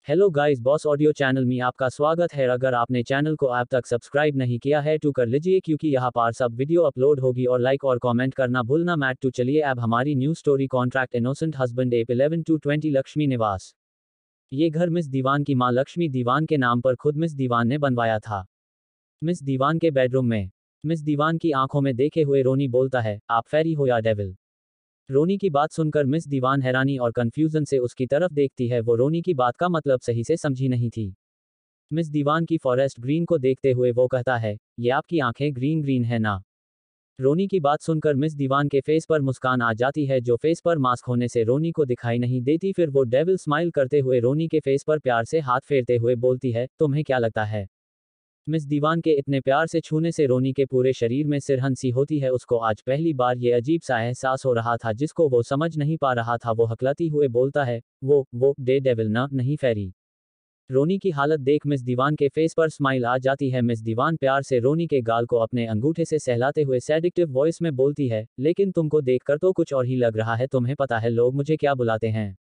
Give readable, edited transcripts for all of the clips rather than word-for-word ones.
Hello guys, boss audio channel में आपका स्वागत है। अगर आपने चैनल को अब तक सब्सक्राइब नहीं किया है तो कर लीजिए, क्योंकि यहाँ पर सब वीडियो अपलोड होगी और लाइक और कमेंट करना भूलना मत। तो चलिए अब हमारी new story contract innocent husband app 11 to 20 Lakshmi निवास। ये घर मिस दीवान की मां लक्ष्मी दीवान के नाम पर खुद मिस दीवान ने बनवाया था। मिस दीवान के बेडरूम में मिस दीवान की आंखों में देखे हुए रोनी बोलता है, आप फेरी हो या डेविल। रोनी की बात सुनकर मिस दीवान हैरानी और कंफ्यूजन से उसकी तरफ देखती है। वो रोनी की बात का मतलब सही से समझी नहीं थी। मिस दीवान की फॉरेस्ट ग्रीन को देखते हुए वो कहता है, ये आपकी आंखें ग्रीन ग्रीन है ना। रोनी की बात सुनकर मिस दीवान के फेस पर मुस्कान आ जाती है, जो फेस पर मास्क होने से रोनी को दिखाई नहीं देती। फिर वो डेविल स्माइल करते हुए रोनी के फेस पर प्यार से हाथ फेरते हुए बोलती है, तुम्हें क्या लगता है। मिस दीवान के इतने प्यार से छूने से रोनी के पूरे शरीर में सिरहन सी होती है। उसको आज पहली बार ये अजीब सा एहसास हो रहा था जिसको वो समझ नहीं पा रहा था। वो हकलाती हुए बोलता है, वो डे डेविल ना, नहीं फेरी। रोनी की हालत देख मिस दीवान के फेस पर स्माइल आ जाती है। मिस दीवान प्यार से रोनी के गाल को अपने अंगूठे से सहलाते हुए सैडिक्टिव वॉइस में बोलती है, लेकिन तुमको देखकर तो कुछ और ही लग रहा है। तुम्हें पता है लोग मुझे क्या बुलाते हैं।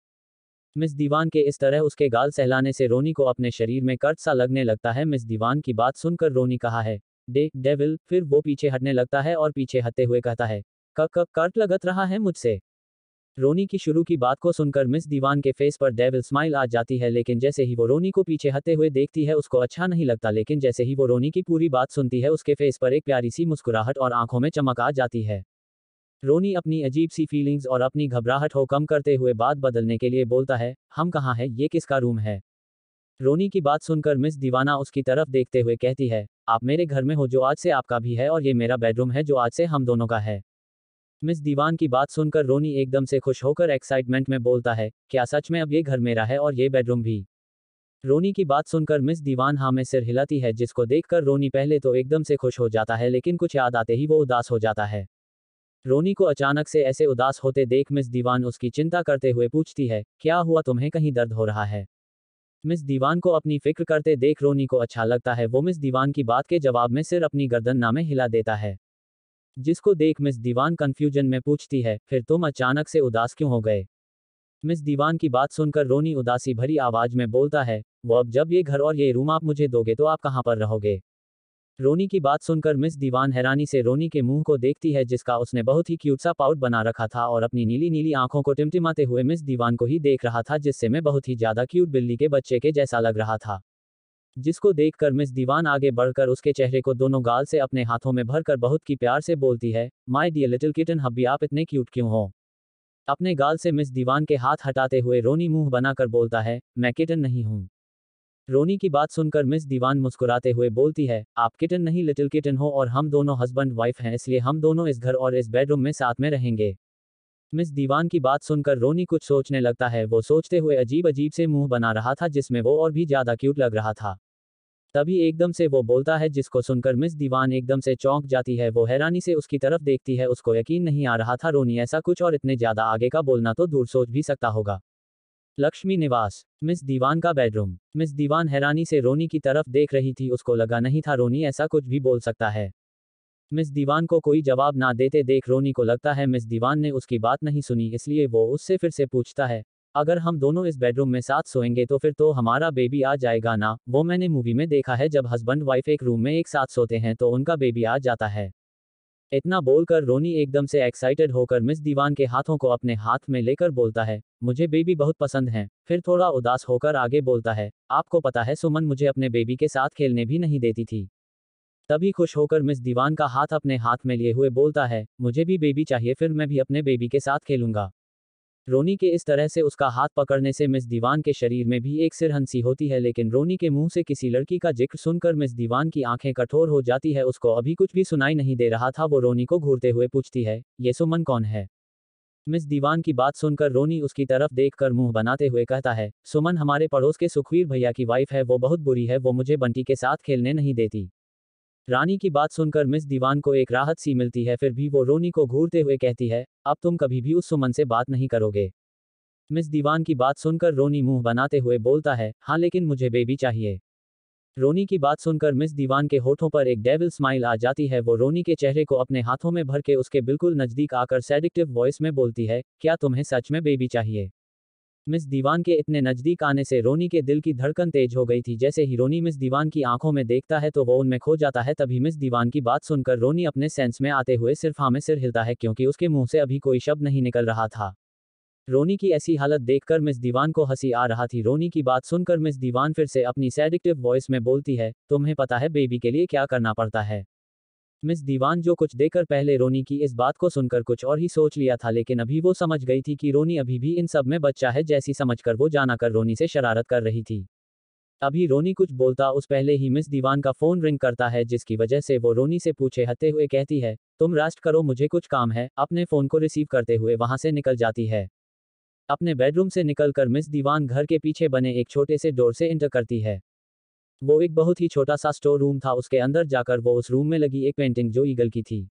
मिस दीवान के इस तरह उसके गाल सहलाने से रोनी को अपने शरीर में कर्ट सा लगने लगता है। मिस दीवान की बात सुनकर रोनी कहा है, डेविल। फिर वो पीछे हटने लगता है और पीछे हटते हुए कहता है, कर्ट लगत रहा है मुझसे। रोनी की शुरू की बात को सुनकर मिस दीवान के फेस पर डेविल स्माइल आ जाती है, लेकिन जैसे ही वो रोनी को पीछे हटते हुए देखती है उसको अच्छा नहीं लगता। लेकिन जैसे ही वो रोनी की पूरी बात सुनती है उसके फेस पर एक प्यारी सी मुस्कुराहट और आंखों में चमक आ जाती है। रोनी अपनी अजीब सी फीलिंग्स और अपनी घबराहट को कम करते हुए बात बदलने के लिए बोलता है, हम कहाँ हैं, ये किसका रूम है। रोनी की बात सुनकर मिस दीवाना उसकी तरफ देखते हुए कहती है, आप मेरे घर में हो जो आज से आपका भी है, और ये मेरा बेडरूम है जो आज से हम दोनों का है। मिस दीवान की बात सुनकर रोनी एकदम से खुश होकर एक्साइटमेंट में बोलता है, क्या सच में अब ये घर मेरा है और ये बेडरूम भी। रोनी की बात सुनकर मिस दीवान हाँ में सिर हिलाती है, जिसको देखकर रोनी पहले तो एकदम से खुश हो जाता है, लेकिन कुछ याद आते ही वो उदास हो जाता है। रोनी को अचानक से ऐसे उदास होते देख मिस दीवान उसकी चिंता करते हुए पूछती है, क्या हुआ, तुम्हें कहीं दर्द हो रहा है। मिस दीवान को अपनी फिक्र करते देख रोनी को अच्छा लगता है। वो मिस दीवान की बात के जवाब में सिर अपनी गर्दन नामे हिला देता है, जिसको देख मिस दीवान कंफ्यूजन में पूछती है, फिर तुम अचानक से उदास क्यों हो गए। मिस दीवान की बात सुनकर रोनी उदासी भरी आवाज में बोलता है, वो अब जब ये घर और ये रूम आप मुझे दोगे तो आप कहाँ पर रहोगे। रोनी की बात सुनकर मिस दीवान हैरानी से रोनी के मुंह को देखती है, जिसका उसने बहुत ही क्यूट सा पाउट बना रखा था, और अपनी नीली नीली आंखों को टिमटिमाते हुए मिस दीवान को ही देख रहा था, जिससे मैं बहुत ही ज्यादा क्यूट बिल्ली के बच्चे के जैसा लग रहा था। जिसको देखकर मिस दीवान आगे बढ़कर उसके चेहरे को दोनों गाल से अपने हाथों में भरकर बहुत की प्यार से बोलती है, my dear little kitten hubby, आप इतने क्यूट क्यों हो। अपने गाल से मिस दीवान के हाथ हटाते हुए रोनी मुंह बनाकर बोलता है, मैं किटन नहीं हूँ। रोनी की बात सुनकर मिस दीवान मुस्कुराते हुए बोलती है, आप किटन नहीं लिटिल किटन हो, और हम दोनों हस्बैंड वाइफ हैं, इसलिए हम दोनों इस घर और इस बेडरूम में साथ में रहेंगे। मिस दीवान की बात सुनकर रोनी कुछ सोचने लगता है। वो सोचते हुए अजीब अजीब से मुंह बना रहा था, जिसमें वो और भी ज्यादा क्यूट लग रहा था। तभी एकदम से वो बोलता है, जिसको सुनकर मिस दीवान एकदम से चौंक जाती है। वो हैरानी से उसकी तरफ देखती है, उसको यकीन नहीं आ रहा था रोनी ऐसा कुछ और इतने ज्यादा आगे का बोलना तो दूर सोच भी सकता होगा। लक्ष्मी निवास। मिस दीवान का बेडरूम। मिस दीवान हैरानी से रोनी की तरफ देख रही थी, उसको लगा नहीं था रोनी ऐसा कुछ भी बोल सकता है। मिस दीवान को कोई जवाब ना देते देख रोनी को लगता है मिस दीवान ने उसकी बात नहीं सुनी, इसलिए वो उससे फिर से पूछता है, अगर हम दोनों इस बेडरूम में साथ सोएंगे तो फिर तो हमारा बेबी आ जाएगा ना। वो मैंने मूवी में देखा है, जब हस्बैंड वाइफ एक रूम में एक साथ सोते हैं तो उनका बेबी आ जाता है। इतना बोलकर रोनी एकदम से एक्साइटेड होकर मिस दीवान के हाथों को अपने हाथ में लेकर बोलता है, मुझे बेबी बहुत पसंद है। फिर थोड़ा उदास होकर आगे बोलता है, आपको पता है सुमन मुझे अपने बेबी के साथ खेलने भी नहीं देती थी। तभी खुश होकर मिस दीवान का हाथ अपने हाथ में लिए हुए बोलता है, मुझे भी बेबी चाहिए, फिर मैं भी अपने बेबी के साथ खेलूंगा। रोनी के इस तरह से उसका हाथ पकड़ने से मिस दीवान के शरीर में भी एक सिरहन सी होती है, लेकिन रोनी के मुंह से किसी लड़की का जिक्र सुनकर मिस दीवान की आंखें कठोर हो जाती है। उसको अभी कुछ भी सुनाई नहीं दे रहा था। वो रोनी को घूरते हुए पूछती है, ये सुमन कौन है। मिस दीवान की बात सुनकर रोनी उसकी तरफ देखकर मुंह बनाते हुए कहता है, सुमन हमारे पड़ोस के सुखवीर भैया की वाइफ है, वो बहुत बुरी है, वो मुझे बंटी के साथ खेलने नहीं देती। रानी की बात सुनकर मिस दीवान को एक राहत सी मिलती है, फिर भी वो रोनी को घूरते हुए कहती है, अब तुम कभी भी उस सुमन से बात नहीं करोगे। मिस दीवान की बात सुनकर रोनी मुंह बनाते हुए बोलता है, हाँ लेकिन मुझे बेबी चाहिए। रोनी की बात सुनकर मिस दीवान के होठों पर एक डेविल स्माइल आ जाती है। वो रोनी के चेहरे को अपने हाथों में भर के उसके बिल्कुल नजदीक आकर सैडिक्टिव वॉइस में बोलती है, क्या तुम्हें सच में बेबी चाहिए। मिस दीवान के इतने नजदीक आने से रोनी के दिल की धड़कन तेज हो गई थी। जैसे ही रोनी मिस दीवान की आंखों में देखता है तो वो उनमें खो जाता है। तभी मिस दीवान की बात सुनकर रोनी अपने सेंस में आते हुए सिर्फ हाँ में सिर हिलता है, क्योंकि उसके मुंह से अभी कोई शब्द नहीं निकल रहा था। रोनी की ऐसी हालत देखकर मिस दीवान को हंसी आ रहा थी। रोनी की बात सुनकर मिस दीवान फिर से अपनी सेडिक्टिव वॉइस में बोलती है, तुम्हें पता है बेबी के लिए क्या करना पड़ता है। मिस दीवान जो कुछ देकर पहले रोनी की इस बात को सुनकर कुछ और ही सोच लिया था, लेकिन अभी वो समझ गई थी कि रोनी अभी भी इन सब में बच्चा है जैसी समझकर वो जाना रोनी से शरारत कर रही थी। अभी रोनी कुछ बोलता उस पहले ही मिस दीवान का फोन रिंग करता है, जिसकी वजह से वो रोनी से पूछे हटते हुए कहती है, तुम रेस्ट करो, मुझे कुछ काम है। अपने फोन को रिसीव करते हुए वहां से निकल जाती है। अपने बेडरूम से निकलकर मिस दीवान घर के पीछे बने एक छोटे से डोर से एंटर करती है। वो एक बहुत ही छोटा सा स्टोर रूम था। उसके अंदर जाकर वो उस रूम में लगी एक पेंटिंग जो ईगल की थी,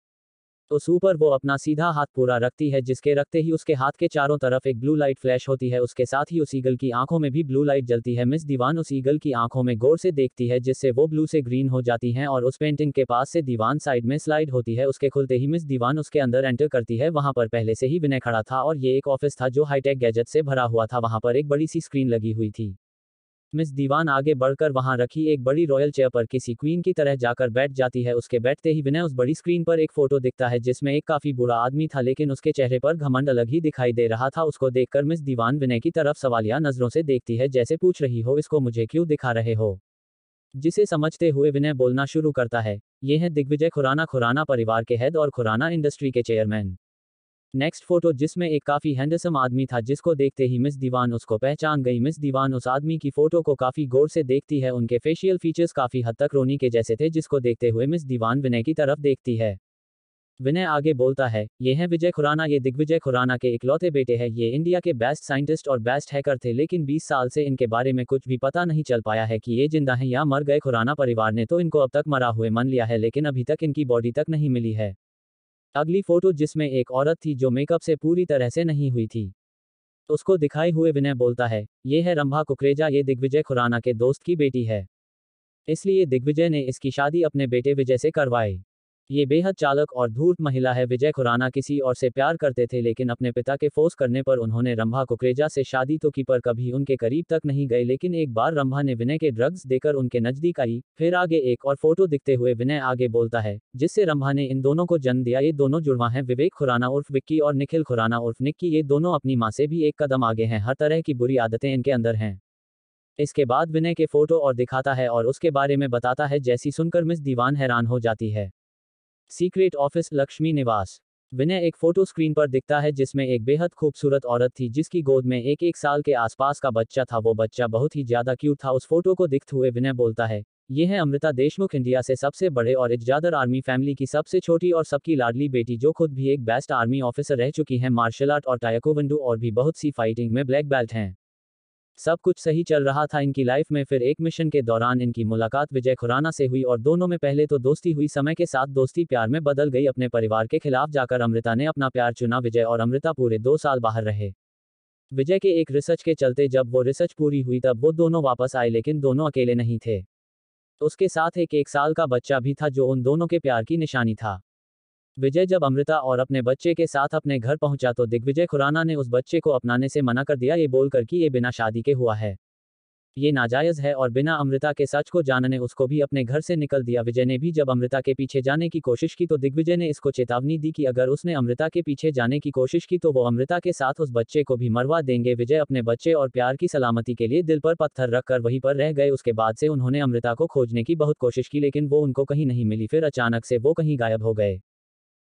उस ऊपर वो अपना सीधा हाथ पूरा रखती है, जिसके रखते ही उसके हाथ के चारों तरफ एक ब्लू लाइट फ्लैश होती है। उसके साथ ही उस ईगल की आंखों में भी ब्लू लाइट जलती है। मिस दीवान उस ईगल की आंखों में गौर से देखती है, जिससे वो ब्लू से ग्रीन हो जाती हैं और उस पेंटिंग के पास से दीवान साइड में स्लाइड होती है। उसके खुलते ही मिस दीवान उसके अंदर एंटर करती है। वहां पर पहले से ही विनय खड़ा था और ये एक ऑफिस था जो हाईटेक गैजेट से भरा हुआ था। वहां पर एक बड़ी सी स्क्रीन लगी हुई थी। मिस दीवान आगे बढ़कर वहां रखी एक बड़ी रॉयल चेयर पर किसी क्वीन की तरह जाकर बैठ जाती है। उसके बैठते ही विनय उस बड़ी स्क्रीन पर एक फोटो दिखता है, जिसमें एक काफी बुरा आदमी था, लेकिन उसके चेहरे पर घमंड अलग ही दिखाई दे रहा था। उसको देखकर मिस दीवान विनय की तरफ सवालिया नजरों से देखती है, जैसे पूछ रही हो इसको मुझे क्यों दिखा रहे हो। जिसे समझते हुए विनय बोलना शुरू करता है, ये है दिग्विजय खुराना, खुराना परिवार के हेड और खुराना इंडस्ट्री के चेयरमैन। नेक्स्ट फोटो, जिसमें एक काफी हैंडसम आदमी था, जिसको देखते ही मिस दीवान उसको पहचान गई। मिस दीवान उस आदमी की फोटो को काफी गौर से देखती है। उनके फेशियल फीचर्स काफी हद तक रोनी के जैसे थे, जिसको देखते हुए मिस दीवान विनय की तरफ देखती है। विनय आगे बोलता है, ये हैं विजय खुराना, ये दिग्विजय खुराना के इकलौते बेटे हैं। ये इंडिया के बेस्ट साइंटिस्ट और बेस्ट हैकर थे, लेकिन 20 साल से इनके बारे में कुछ भी पता नहीं चल पाया है कि ये जिंदा हैं या मर गए। खुराना परिवार ने तो इनको अब तक मरा हुए मान लिया है, लेकिन अभी तक इनकी बॉडी तक नहीं मिली है। अगली फोटो, जिसमें एक औरत थी जो मेकअप से पूरी तरह से नहीं हुई थी, उसको दिखाए हुए विनय बोलता है, ये है रंभा कुकरेजा, ये दिग्विजय खुराना के दोस्त की बेटी है, इसलिए दिग्विजय ने इसकी शादी अपने बेटे विजय से करवाई। ये बेहद चालाक और धूर्त महिला है। विजय खुराना किसी और से प्यार करते थे, लेकिन अपने पिता के फोर्स करने पर उन्होंने रंभा कुकरेजा से शादी तो की, पर कभी उनके करीब तक नहीं गए। लेकिन एक बार रंभा ने विनय के ड्रग्स देकर उनके नजदीक आई। फिर आगे एक और फोटो दिखते हुए विनय आगे बोलता है, जिससे रंभा ने इन दोनों को जन्म दिया। ये दोनों जुड़वा हैं, विवेक खुराना उर्फ विक्की और निखिल खुराना उर्फ निक्की। ये दोनों अपनी माँ से भी एक कदम आगे हैं, हर तरह की बुरी आदतें इनके अंदर हैं। इसके बाद विनय के फोटो और दिखाता है और उसके बारे में बताता है, जैसी सुनकर मिस दीवान हैरान हो जाती है। सीक्रेट ऑफिस, लक्ष्मी निवास। विनय एक फोटो स्क्रीन पर दिखता है, जिसमें एक बेहद खूबसूरत औरत थी, जिसकी गोद में एक साल के आसपास का बच्चा था। वो बच्चा बहुत ही ज्यादा क्यूट था। उस फोटो को दिखते हुए विनय बोलता है, ये है अमृता देशमुख, इंडिया से सबसे बड़े और इज्जादर आर्मी फैमिली की सबसे छोटी और सबकी लाडली बेटी, जो खुद भी एक बेस्ट आर्मी ऑफिसर रह चुकी हैं। मार्शल आर्ट और टायकोवंडो और भी बहुत सी फाइटिंग में ब्लैक बेल्ट हैं। सब कुछ सही चल रहा था इनकी लाइफ में। फिर एक मिशन के दौरान इनकी मुलाकात विजय खुराना से हुई और दोनों में पहले तो दोस्ती हुई। समय के साथ दोस्ती प्यार में बदल गई। अपने परिवार के खिलाफ जाकर अमृता ने अपना प्यार चुना। विजय और अमृता पूरे 2 साल बाहर रहे। विजय के एक रिसर्च के चलते जब वो रिसर्च पूरी हुई तब वो दोनों वापस आए, लेकिन दोनों अकेले नहीं थे। उसके साथ एक साल का बच्चा भी था, जो उन दोनों के प्यार की निशानी था। विजय जब अमृता और अपने बच्चे के साथ अपने घर पहुंचा तो दिग्विजय खुराना ने उस बच्चे को अपनाने से मना कर दिया, ये बोलकर कि ये बिना शादी के हुआ है, ये नाजायज है, और बिना अमृता के सच को जानने उसको भी अपने घर से निकल दिया। विजय ने भी जब अमृता के पीछे जाने की कोशिश की तो दिग्विजय ने इसको चेतावनी दी कि अगर उसने अमृता के पीछे जाने की कोशिश की तो वो अमृता के साथ उस बच्चे को भी मरवा देंगे। विजय अपने बच्चे और प्यार की सलामती के लिए दिल पर पत्थर रखकर वहीं पर रह गए। उसके बाद से उन्होंने अमृता को खोजने की बहुत कोशिश की, लेकिन वो उनको कहीं नहीं मिली। फिर अचानक से वो कहीं गायब हो गए।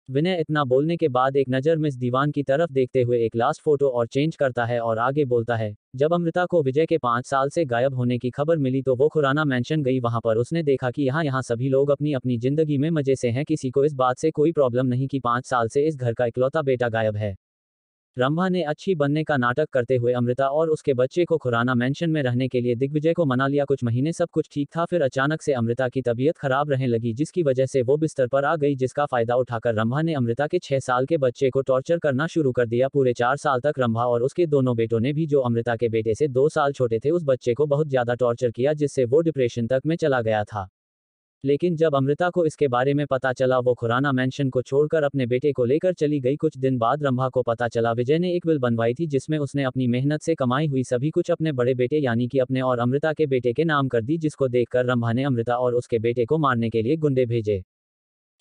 विनय इतना बोलने के बाद एक नज़र मिस दीवान की तरफ देखते हुए एक लास्ट फोटो और चेंज करता है और आगे बोलता है, जब अमृता को विजय के 5 साल से गायब होने की खबर मिली तो वो खुराना मेंशन गई। वहां पर उसने देखा कि यहाँ सभी लोग अपनी अपनी जिंदगी में मजे से हैं, किसी को इस बात से कोई प्रॉब्लम नहीं कि 5 साल से इस घर का इकलौता बेटा गायब है। रंभा ने अच्छी बनने का नाटक करते हुए अमृता और उसके बच्चे को खुराना मेंशन में रहने के लिए दिग्विजय को मना लिया। कुछ महीने सब कुछ ठीक था, फिर अचानक से अमृता की तबीयत खराब रहने लगी, जिसकी वजह से वो बिस्तर पर आ गई। जिसका फायदा उठाकर रंभा ने अमृता के 6 साल के बच्चे को टॉर्चर करना शुरू कर दिया। पूरे 4 साल तक रंभा और उसके दोनों बेटों ने भी, जो अमृता के बेटे से 2 साल छोटे थे, उस बच्चे को बहुत ज्यादा टॉर्चर किया, जिससे वो डिप्रेशन तक में चला गया था। लेकिन जब अमृता को इसके बारे में पता चला वो खुराना मैंशन को छोड़कर अपने बेटे को लेकर चली गई। कुछ दिन बाद रंभा को पता चला विजय ने एक विल बनवाई थी जिसमें उसने अपनी मेहनत से कमाई हुई सभी कुछ अपने बड़े बेटे यानी कि अपने और अमृता के बेटे के नाम कर दी, जिसको देखकर रंभा ने अमृता और उसके बेटे को मारने के लिए गुंडे भेजे,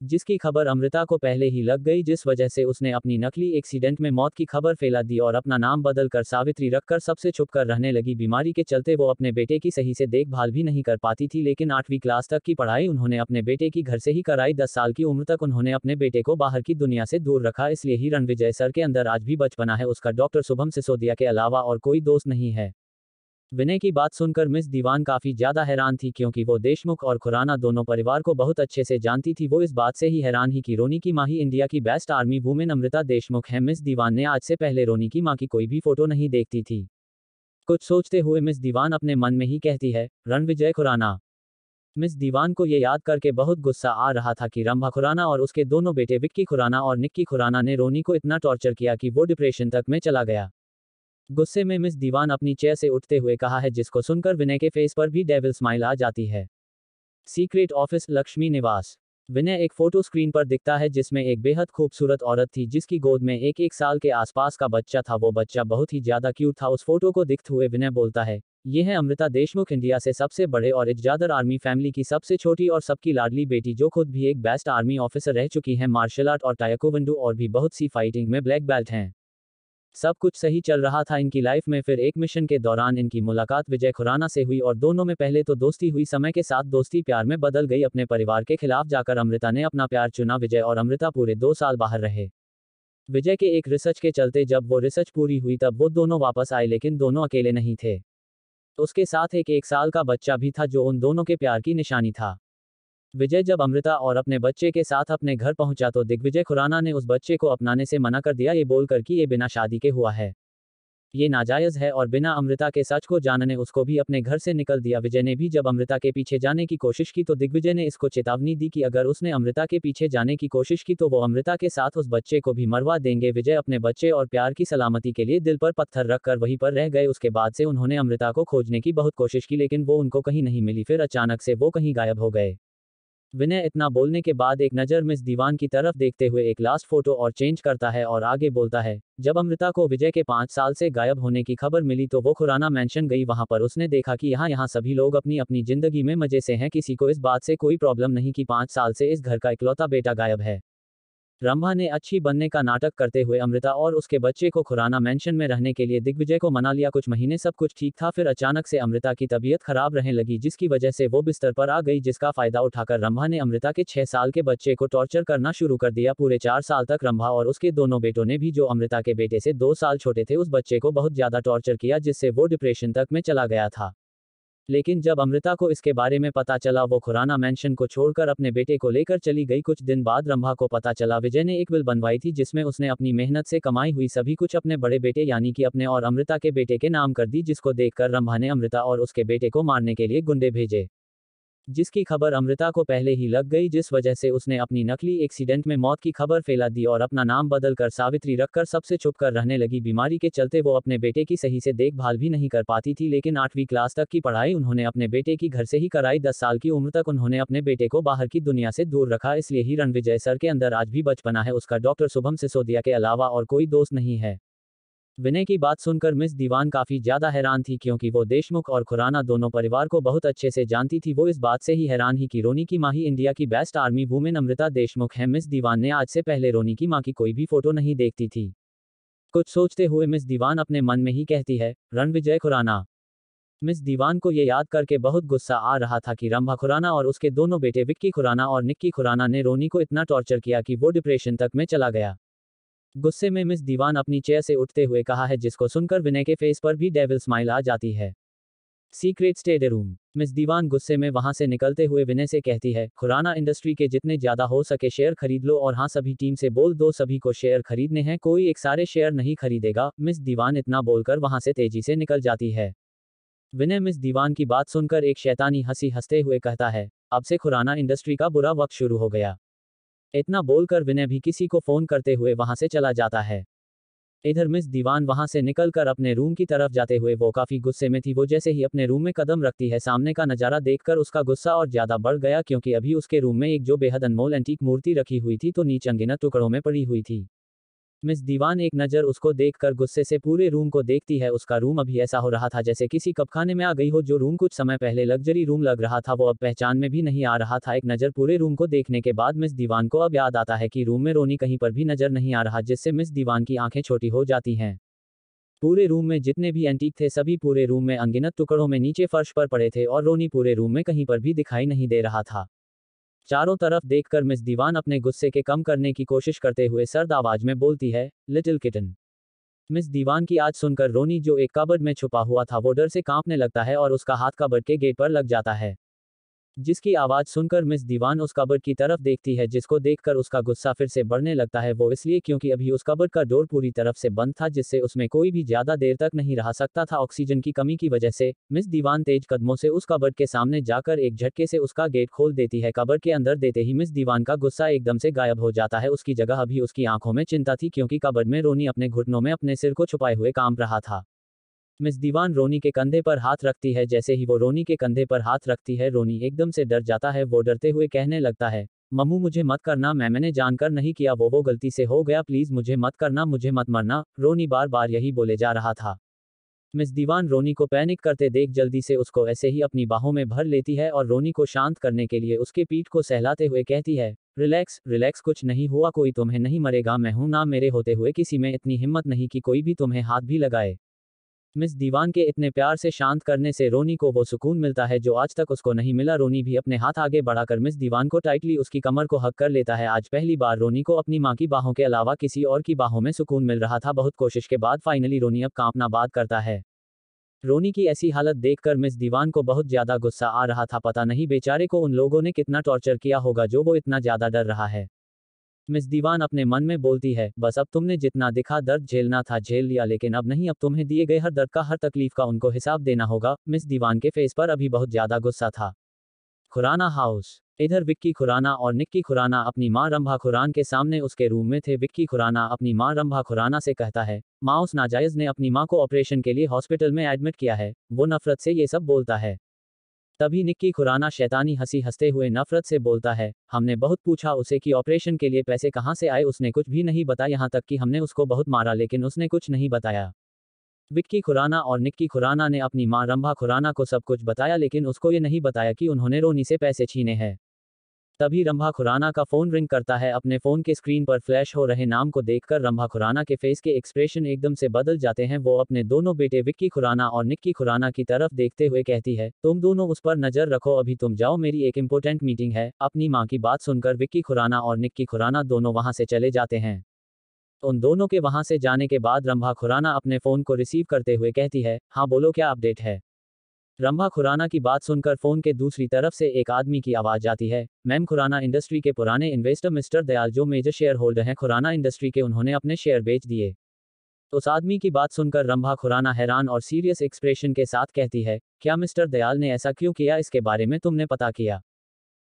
जिसकी खबर अमृता को पहले ही लग गई, जिस वजह से उसने अपनी नकली एक्सीडेंट में मौत की खबर फैला दी और अपना नाम बदल कर सावित्री रखकर सबसे छुपकर रहने लगी। बीमारी के चलते वो अपने बेटे की सही से देखभाल भी नहीं कर पाती थी, लेकिन 8वीं क्लास तक की पढ़ाई उन्होंने अपने बेटे की घर से ही कराई। 10 साल की उम्र तक उन्होंने अपने बेटे को बाहर की दुनिया से दूर रखा, इसलिए ही रणविजय सर के अंदर आज भी बचपना है। उसका डॉक्टर शुभम सिसोदिया के अलावा और कोई दोस्त नहीं है। विनय की बात सुनकर मिस दीवान काफी ज्यादा हैरान थी, क्योंकि वो देशमुख और खुराना दोनों परिवार को बहुत अच्छे से जानती थी। वो इस बात से ही हैरान ही कि रोनी की माँ ही इंडिया की best army women Amrita Deshmukh है। मिस दीवान ने आज से पहले रोनी की माँ की कोई भी फोटो नहीं देखती थी। कुछ सोचते हुए मिस दीवान अपने मन में ही कहती है, रणविजय खुराना। मिस दीवान को ये याद करके बहुत गुस्सा आ रहा था कि रंभा खुराना और उसके दोनों बेटे विक्की खुराना और निक्की खुराना ने रोनी को इतना टॉर्चर किया कि वो डिप्रेशन तक में चला गया। गुस्से में मिस दीवान अपनी चेयर से उठते हुए कहा है, जिसको सुनकर विनय के फेस पर भी डेविल स्माइल आ जाती है। सीक्रेट ऑफिस लक्ष्मी निवास। विनय एक फोटो स्क्रीन पर दिखता है जिसमें एक बेहद खूबसूरत औरत थी जिसकी गोद में एक साल के आसपास का बच्चा था। वो बच्चा बहुत ही ज्यादा क्यूट था। उस फोटो को देखते हुए विनय बोलता है, ये है अमृता देशमुख, इंडिया से सबसे बड़े और इज्जादर आर्मी फैमिली की सबसे छोटी और सबकी लाडली बेटी, जो खुद भी एक बेस्ट आर्मी ऑफिसर रह चुकी हैं। मार्शल आर्ट और ताइक्वांडो और भी बहुत सी फाइटिंग में ब्लैक बेल्ट हैं। सब कुछ सही चल रहा था इनकी लाइफ में। फिर एक मिशन के दौरान इनकी मुलाकात विजय खुराना से हुई और दोनों में पहले तो दोस्ती हुई, समय के साथ दोस्ती प्यार में बदल गई। अपने परिवार के खिलाफ जाकर अमृता ने अपना प्यार चुना। विजय और अमृता पूरे 2 साल बाहर रहे। विजय के एक रिसर्च के चलते जब वो रिसर्च पूरी हुई तब वो दोनों वापस आए, लेकिन दोनों अकेले नहीं थे। उसके साथ एक साल का बच्चा भी था जो उन दोनों के प्यार की निशानी था। विजय जब अमृता और अपने बच्चे के साथ अपने घर पहुंचा तो दिग्विजय खुराना ने उस बच्चे को अपनाने से मना कर दिया, ये बोलकर कि ये बिना शादी के हुआ है, ये नाजायज है, और बिना अमृता के सच को जानने उसको भी अपने घर से निकल दिया। विजय ने भी जब अमृता के पीछे जाने की कोशिश की तो दिग्विजय ने इसको चेतावनी दी कि अगर उसने अमृता के पीछे जाने की कोशिश की तो वो अमृता के साथ उस बच्चे को भी मरवा देंगे। विजय अपने बच्चे और प्यार की सलामती के लिए दिल पर पत्थर रखकर वहीं पर रह गए। उसके बाद से उन्होंने अमृता को खोजने की बहुत कोशिश की, लेकिन वो उनको कहीं नहीं मिली। फिर अचानक से वो कहीं गायब हो गए। विनय इतना बोलने के बाद एक नज़र मिस दीवान की तरफ देखते हुए एक लास्ट फोटो और चेंज करता है और आगे बोलता है, जब अमृता को विजय के 5 साल से गायब होने की खबर मिली तो वो खुराना मैंशन गई। वहां पर उसने देखा कि यहाँ सभी लोग अपनी अपनी जिंदगी में मजे से हैं, किसी को इस बात से कोई प्रॉब्लम नहीं कि 5 साल से इस घर का इकलौता बेटा गायब है। रंभा ने अच्छी बनने का नाटक करते हुए अमृता और उसके बच्चे को खुराना मैंशन में रहने के लिए दिग्विजय को मना लिया। कुछ महीने सब कुछ ठीक था, फिर अचानक से अमृता की तबीयत खराब रहने लगी, जिसकी वजह से वो बिस्तर पर आ गई, जिसका फायदा उठाकर रंभा ने अमृता के 6 साल के बच्चे को टॉर्चर करना शुरू कर दिया। पूरे 4 साल तक रंभा और उसके दोनों बेटों ने भी, जो अमृता के बेटे से 2 साल छोटे थे, उस बच्चे को बहुत ज्यादा टॉर्चर किया, जिससे वो डिप्रेशन तक में चला गया था। लेकिन जब अमृता को इसके बारे में पता चला वो खुराना मैंशन को छोड़कर अपने बेटे को लेकर चली गई। कुछ दिन बाद रंभा को पता चला विजय ने एक विल बनवाई थी जिसमें उसने अपनी मेहनत से कमाई हुई सभी कुछ अपने बड़े बेटे यानी कि अपने और अमृता के बेटे के नाम कर दी, जिसको देखकर रंभा ने अमृता और उसके बेटे को मारने के लिए गुंडे भेजे, जिसकी खबर अमृता को पहले ही लग गई, जिस वजह से उसने अपनी नकली एक्सीडेंट में मौत की खबर फैला दी और अपना नाम बदल कर सावित्री रखकर सबसे छुप कर रहने लगी। बीमारी के चलते वो अपने बेटे की सही से देखभाल भी नहीं कर पाती थी, लेकिन 8वीं क्लास तक की पढ़ाई उन्होंने अपने बेटे की घर से ही कराई। 10 साल की उम्र तक उन्होंने अपने बेटे को बाहर की दुनिया से दूर रखा, इसलिए ही रणविजय सर के अंदर आज भी बचपना है। उसका डॉक्टर शुभम सिसोदिया के अलावा और कोई दोस्त नहीं है। विनय की बात सुनकर मिस दीवान काफी ज्यादा हैरान थी, क्योंकि वो देशमुख और खुराना दोनों परिवार को बहुत अच्छे से जानती थी। वो इस बात से ही हैरान ही कि रोनी की माँ ही इंडिया की best army women Amrita Deshmukh है। मिस दीवान ने आज से पहले रोनी की माँ की कोई भी फोटो नहीं देखती थी। कुछ सोचते हुए मिस दीवान अपने मन में ही कहती है, रणविजय खुराना। मिस दीवान को ये याद करके बहुत गुस्सा आ रहा था कि रंभा खुराना और उसके दोनों बेटे विक्की खुराना और निक्की खुराना ने रोनी को इतना टॉर्चर किया कि वो डिप्रेशन तक में चला गया। गुस्से में मिस दीवान अपनी चेयर से उठते हुए कहा है, जिसको सुनकर विनय के फेस पर भी डेविल स्माइल आ जाती है। Secret study room. मिस दीवान गुस्से में वहां से निकलते हुए विनय से कहती है, खुराना इंडस्ट्री के जितने ज्यादा हो सके शेयर खरीद लो, और हाँ सभी टीम से बोल दो सभी को शेयर खरीदने हैं, कोई एक सारे शेयर नहीं खरीदेगा। मिस दीवान इतना बोलकर वहां से तेजी से निकल जाती है। विनय मिस दीवान की बात सुनकर एक शैतानी हंसी हंसते हुए कहता है, अब से खुराना इंडस्ट्री का बुरा वक्त शुरू हो गया। इतना बोलकर विनय भी किसी को फोन करते हुए वहां से चला जाता है। इधर मिस दीवान वहां से निकलकर अपने रूम की तरफ जाते हुए वो काफी गुस्से में थी। वो जैसे ही अपने रूम में कदम रखती है, सामने का नजारा देखकर उसका गुस्सा और ज्यादा बढ़ गया, क्योंकि अभी उसके रूम में एक जो बेहद अनमोल एंटीक मूर्ति रखी हुई थी तो नीचे अनगिनत टुकड़ों में पड़ी हुई थी। मिस दीवान एक नज़र उसको देखकर गुस्से से पूरे रूम को देखती है। उसका रूम अभी ऐसा हो रहा था जैसे किसी कपखाने में आ गई हो। जो रूम कुछ समय पहले लग्जरी रूम लग रहा था वो अब पहचान में भी नहीं आ रहा था। एक नज़र पूरे रूम को देखने के बाद मिस दीवान को अब याद आता है कि रूम में रोनी कहीं पर भी नजर नहीं आ रहा, जिससे मिस दीवान की आंखें छोटी हो जाती हैं। पूरे रूम में जितने भी एंटीक थे सभी पूरे रूम में अनगिनत टुकड़ों में नीचे फर्श पर पड़े थे और रोनी पूरे रूम में कहीं पर भी दिखाई नहीं दे रहा था। चारों तरफ देखकर मिस दीवान अपने गुस्से के कम करने की कोशिश करते हुए सर्द आवाज में बोलती है, लिटिल किटन। मिस दीवान की आज सुनकर रोनी, जो एक कबर्ड में छुपा हुआ था, वो डर से कांपने लगता है और उसका हाथ कबर्ड के गेट पर लग जाता है। जिसकी आवाज सुनकर मिस दीवान उस कबर्ड की तरफ देखती है, जिसको देखकर उसका गुस्सा फिर से बढ़ने लगता है। वो इसलिए क्योंकि अभी उस कबर्ड का डोर पूरी तरफ से बंद था, जिससे उसमें कोई भी ज्यादा देर तक नहीं रह सकता था। ऑक्सीजन की कमी की वजह से मिस दीवान तेज कदमों से उस कबर्ड के सामने जाकर एक झटके से उसका गेट खोल देती है। कबर्ड के अंदर देते ही मिस दीवान का गुस्सा एकदम से गायब हो जाता है। उसकी जगह अभी उसकी आंखों में चिंता थी, क्योंकि कबर्ड में रोनी अपने घुटनों में अपने सिर को छुपाए हुए कांप रहा था। मिस दीवान रोनी के कंधे पर हाथ रखती है। जैसे ही वो रोनी के कंधे पर हाथ रखती है, रोनी एकदम से डर जाता है। वो डरते हुए कहने लगता है, मम्मू मुझे मत करना, मैंने जानकर नहीं किया, वो गलती से हो गया, प्लीज मुझे मत करना, मुझे मत मरना। रोनी बार बार यही बोले जा रहा था। मिस दीवान रोनी को पैनिक करते देख जल्दी से उसको ऐसे ही अपनी बाहों में भर लेती है और रोनी को शांत करने के लिए उसके पीठ को सहलाते हुए कहती है, रिलैक्स रिलैक्स, कुछ नहीं हुआ, कोई तुम्हें नहीं मरेगा, मैं हूं ना, मेरे होते हुए किसी में इतनी हिम्मत नहीं कि कोई भी तुम्हें हाथ भी लगाए। मिस दीवान के इतने प्यार से शांत करने से रोनी को वो सुकून मिलता है जो आज तक उसको नहीं मिला। रोनी भी अपने हाथ आगे बढ़ाकर मिस दीवान को टाइटली उसकी कमर को हक कर लेता है। आज पहली बार रोनी को अपनी मां की बाहों के अलावा किसी और की बाहों में सुकून मिल रहा था। बहुत कोशिश के बाद फाइनली रोनी अब कांपना बात करता है। रोनी की ऐसी हालत देखकर मिस दीवान को बहुत ज्यादा गुस्सा आ रहा था। पता नहीं बेचारे को उन लोगों ने कितना टॉर्चर किया होगा जो वो इतना ज्यादा डर रहा है। मिस दीवान अपने मन में बोलती है, बस अब तुमने जितना दिखा दर्द झेलना था झेल लिया, लेकिन अब नहीं, अब तुम्हें दिए गए हर दर्द का, हर तकलीफ का उनको हिसाब देना होगा। मिस दीवान के फेस पर अभी बहुत ज्यादा गुस्सा था। खुराना हाउस। इधर विक्की खुराना और निक्की खुराना अपनी मां रंभा खुरान के सामने उसके रूम में थे। विक्की खुराना अपनी मां रंभा खुराना से कहता है, मां उस नाजायज ने अपनी मां को ऑपरेशन के लिए हॉस्पिटल में एडमिट किया है। वो नफरत से ये सब बोलता है। तभी निक्की खुराना शैतानी हंसी हंसते हुए नफरत से बोलता है, हमने बहुत पूछा उसे कि ऑपरेशन के लिए पैसे कहाँ से आए, उसने कुछ भी नहीं बताया, यहाँ तक कि हमने उसको बहुत मारा लेकिन उसने कुछ नहीं बताया। विक्की खुराना और निक्की खुराना ने अपनी मां रंभा खुराना को सब कुछ बताया, लेकिन उसको ये नहीं बताया कि उन्होंने रोनी से पैसे छीने हैं। तभी रंभा खुराना का फोन रिंग करता है। अपने फोन के स्क्रीन पर फ्लैश हो रहे नाम को देखकर रंभा खुराना के फेस के एक्सप्रेशन एकदम से बदल जाते हैं। वो अपने दोनों बेटे विक्की खुराना और निक्की खुराना की तरफ देखते हुए कहती है, तुम दोनों उस पर नजर रखो, अभी तुम जाओ, मेरी एक इंपॉर्टेंट मीटिंग है। अपनी मां की बात सुनकर विक्की खुराना और निक्की खुराना दोनों वहां से चले जाते हैं। उन दोनों के वहां से जाने के बाद रंभा खुराना अपने फोन को रिसीव करते हुए कहती है, हाँ बोलो, क्या अपडेट है। रंभा खुराना की बात सुनकर फोन के दूसरी तरफ से एक आदमी की आवाज आती है, मैम, खुराना इंडस्ट्री के पुराने इन्वेस्टर मिस्टर दयाल जो मेजर शेयर होल्डर हैं खुराना इंडस्ट्री के, उन्होंने अपने शेयर बेच दिए। उस आदमी की बात सुनकर रंभा खुराना हैरान और सीरियस एक्सप्रेशन के साथ कहती है, क्या मिस्टर दयाल ने ऐसा क्यों किया, इसके बारे में तुमने पता किया।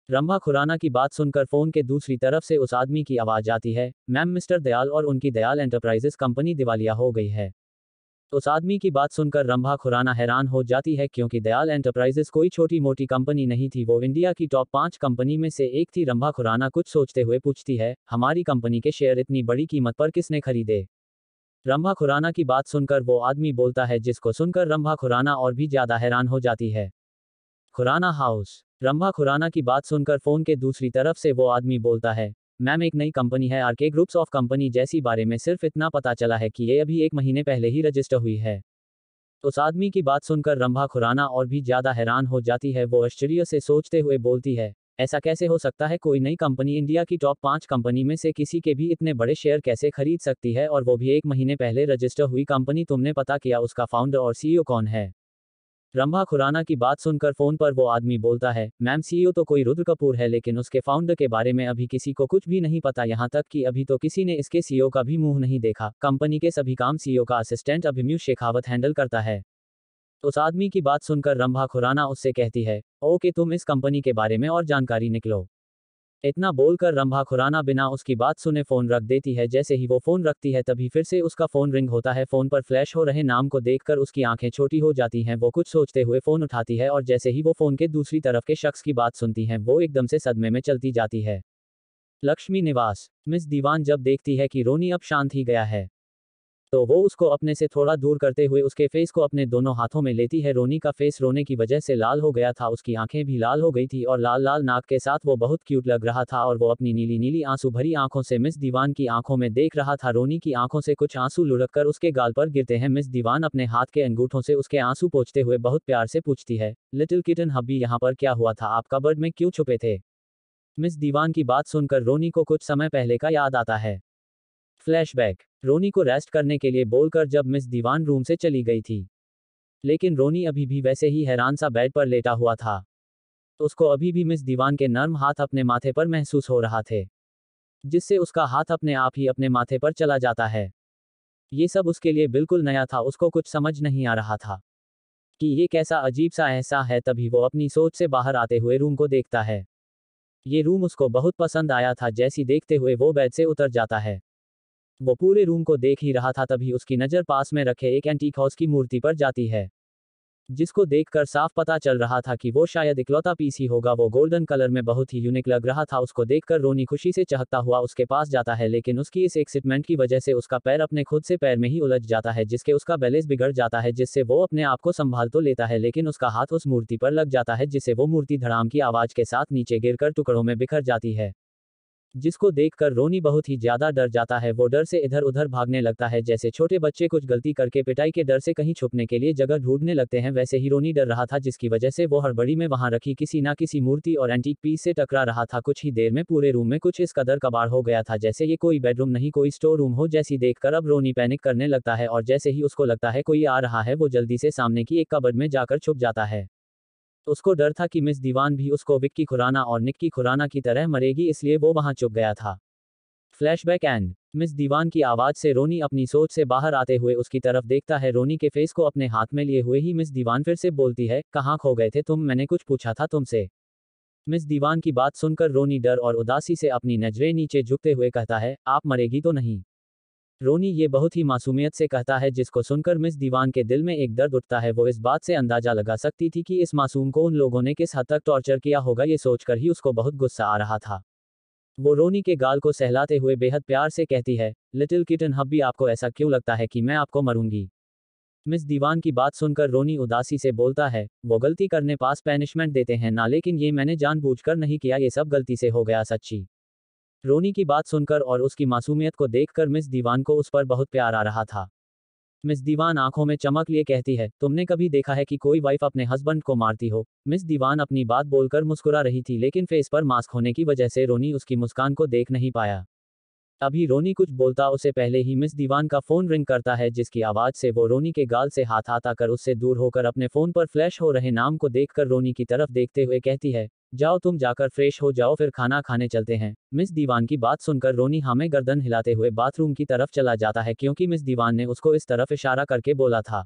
रंभा खुराना की बात सुनकर फोन के दूसरी तरफ से उस आदमी की आवाज आती है, मैम, मिस्टर दयाल और उनकी दयाल एंटरप्राइजेस कंपनी दिवालिया हो गई है। उस आदमी की बात सुनकर रंभा खुराना हैरान हो जाती है, क्योंकि दयाल एंटरप्राइजेस कोई छोटी मोटी कंपनी नहीं थी, वो इंडिया की टॉप 5 कंपनी में से एक थी। रंभा खुराना कुछ सोचते हुए पूछती है, हमारी कंपनी के शेयर इतनी बड़ी कीमत पर किसने खरीदे। रंभा खुराना की बात सुनकर वो आदमी बोलता है, जिसको सुनकर रंभा खुराना और भी ज्यादा हैरान हो जाती है, खुराना हाउस। रंभा खुराना की बात सुनकर फोन के दूसरी तरफ से वो आदमी बोलता है, मैम, एक नई कंपनी है आरके ग्रुप्स ऑफ कंपनी जैसी, बारे में सिर्फ इतना पता चला है कि ये अभी 1 महीने पहले ही रजिस्टर हुई है। उस आदमी की बात सुनकर रंभा खुराना और भी ज्यादा हैरान हो जाती है। वो आश्चर्य से सोचते हुए बोलती है, ऐसा कैसे हो सकता है, कोई नई कंपनी इंडिया की टॉप 5 कंपनी में से किसी के भी इतने बड़े शेयर कैसे खरीद सकती है, और वो भी 1 महीने पहले रजिस्टर हुई कंपनी। तुमने पता किया उसका फाउंडर और सीईओ कौन है। रंभा खुराना की बात सुनकर फोन पर वो आदमी बोलता है, मैम, सीईओ तो कोई रुद्र कपूर है, लेकिन उसके फाउंडर के बारे में अभी किसी को कुछ भी नहीं पता, यहाँ तक कि अभी तो किसी ने इसके सीईओ का भी मुंह नहीं देखा। कंपनी के सभी काम सीईओ का असिस्टेंट अभिमन्यु शेखावत हैंडल करता है। उस आदमी की बात सुनकर रंभा खुराना उससे कहती है, ओके, तुम इस कंपनी के बारे में और जानकारी निकलो। इतना बोलकर रंभा खुराना बिना उसकी बात सुने फोन रख देती है। जैसे ही वो फोन रखती है तभी फिर से उसका फोन रिंग होता है। फोन पर फ्लैश हो रहे नाम को देखकर उसकी आंखें छोटी हो जाती हैं। वो कुछ सोचते हुए फोन उठाती है और जैसे ही वो फोन के दूसरी तरफ के शख्स की बात सुनती है वो एकदम से सदमे में चलती जाती है। लक्ष्मी निवास। मिस दीवान जब देखती है कि रोनी अब शांत ही गया है तो वो उसको अपने से थोड़ा दूर करते हुए उसके फेस को अपने दोनों हाथों में लेती है। रोनी का फेस रोने की वजह से लाल हो गया था, उसकी आंखें भी लाल हो गई थी और लाल लाल नाक के साथ वो बहुत क्यूट लग रहा था और वो अपनी नीली नीली आंसू भरी आंखों से मिस दीवान की आंखों में देख रहा था। रोनी की आंखों से कुछ आंसू लुढ़क कर उसके गाल पर गिरते हैं। मिस दीवान अपने हाथ के अंगूठों से उसके आंसू पोंछते हुए बहुत प्यार से पूछती है, लिटिल किटन हब्बी यहाँ पर क्या हुआ था, आप कबर्ड में क्यों छुपे थे? मिस दीवान की बात सुनकर रोनी को कुछ समय पहले का याद आता है। फ्लैशबैक। रोनी को रेस्ट करने के लिए बोलकर जब मिस दीवान रूम से चली गई थी, लेकिन रोनी अभी भी वैसे ही हैरान सा बेड पर लेटा हुआ था। उसको अभी भी मिस दीवान के नर्म हाथ अपने माथे पर महसूस हो रहा थे, जिससे उसका हाथ अपने आप ही अपने माथे पर चला जाता है। ये सब उसके लिए बिल्कुल नया था, उसको कुछ समझ नहीं आ रहा था कि ये कैसा अजीब सा एहसास है। तभी वो अपनी सोच से बाहर आते हुए रूम को देखता है। ये रूम उसको बहुत पसंद आया था। जैसी देखते हुए वो बेड से उतर जाता है। वो पूरे रूम को देख ही रहा था तभी उसकी नज़र पास में रखे एक एंटीक हाउस की मूर्ति पर जाती है, जिसको देखकर साफ पता चल रहा था कि वो शायद इकलौता पीस ही होगा। वो गोल्डन कलर में बहुत ही यूनिक लग रहा था। उसको देखकर रोनी खुशी से चहकता हुआ उसके पास जाता है, लेकिन उसकी इस एक्साइटमेंट की वजह से उसका पैर अपने खुद से पैर में ही उलझ जाता है, जिसके उसका बैलेंस बिगड़ जाता है, जिससे वो अपने आप को संभाल तो लेता है लेकिन उसका हाथ उस मूर्ति पर लग जाता है, जिससे वो मूर्ति धड़ाम की आवाज के साथ नीचे गिरकर टुकड़ों में बिखर जाती है, जिसको देखकर रोनी बहुत ही ज्यादा डर जाता है। वो डर से इधर उधर भागने लगता है, जैसे छोटे बच्चे कुछ गलती करके पिटाई के डर से कहीं छुपने के लिए जगह ढूंढने लगते हैं, वैसे ही रोनी डर रहा था, जिसकी वजह से वो हड़बड़ी में वहां रखी किसी ना किसी मूर्ति और एंटीक पीस से टकरा रहा था। कुछ ही देर में पूरे रूम में कुछ इस कदर कबाड़ हो गया था जैसे ये कोई बेडरूम नहीं कोई स्टोर रूम हो। जैसी देखकर अब रोनी पैनिक करने लगता है और जैसे ही उसको लगता है कोई आ रहा है वो जल्दी से सामने की एक कबर्ड में जाकर छुप जाता है। उसको डर था कि मिस दीवान भी उसको विक्की खुराना और निक्की खुराना की तरह मरेगी, इसलिए वो वहां छुप गया था। Flashback and. मिस दीवान की आवाज से रोनी अपनी सोच से बाहर आते हुए उसकी तरफ देखता है। रोनी के फेस को अपने हाथ में लिए हुए ही मिस दीवान फिर से बोलती है, कहाँ खो गए थे तुम, मैंने कुछ पूछा था तुमसे? मिस दीवान की बात सुनकर रोनी डर और उदासी से अपनी नजरें नीचे झुकते हुए कहता है, आप मरेगी तो नहीं? रोनी ये बहुत ही मासूमियत से कहता है, जिसको सुनकर मिस दीवान के दिल में एक दर्द उठता है। वो इस बात से अंदाजा लगा सकती थी कि इस मासूम को उन लोगों ने किस हद तक टॉर्चर किया होगा। ये सोचकर ही उसको बहुत गुस्सा आ रहा था। वो रोनी के गाल को सहलाते हुए बेहद प्यार से कहती है, लिटिल किटन हब्बी आपको ऐसा क्यों लगता है कि मैं आपको मरूंगी? मिस दीवान की बात सुनकर रोनी उदासी से बोलता है, वो गलती करने पास पैनिशमेंट देते हैं ना, लेकिन ये मैंने जानबूझकर नहीं किया, ये सब गलती से हो गया सच्ची। रोनी की बात सुनकर और उसकी मासूमियत को देखकर मिस दीवान को उस पर बहुत प्यार आ रहा था। मिस दीवान आंखों में चमक लिए कहती है, तुमने कभी देखा है कि कोई वाइफ अपने हस्बैंड को मारती हो? मिस दीवान अपनी बात बोलकर मुस्कुरा रही थी, लेकिन फेस पर मास्क होने की वजह से रोनी उसकी मुस्कान को देख नहीं पाया। अभी रोनी कुछ बोलता उसे पहले ही मिस दीवान का फोन रिंग करता है, जिसकी आवाज से वो रोनी के गाल से हाथ हटा कर उससे दूर होकर अपने फोन पर फ्लैश हो रहे नाम को देखकर रोनी की तरफ देखते हुए कहती है, जाओ तुम जाकर फ्रेश हो जाओ, फिर खाना खाने चलते हैं। मिस दीवान की बात सुनकर रोनी हाँ में गर्दन हिलाते हुए बाथरूम की तरफ चला जाता है, क्योंकि मिस दीवान ने उसको इस तरफ इशारा करके बोला था।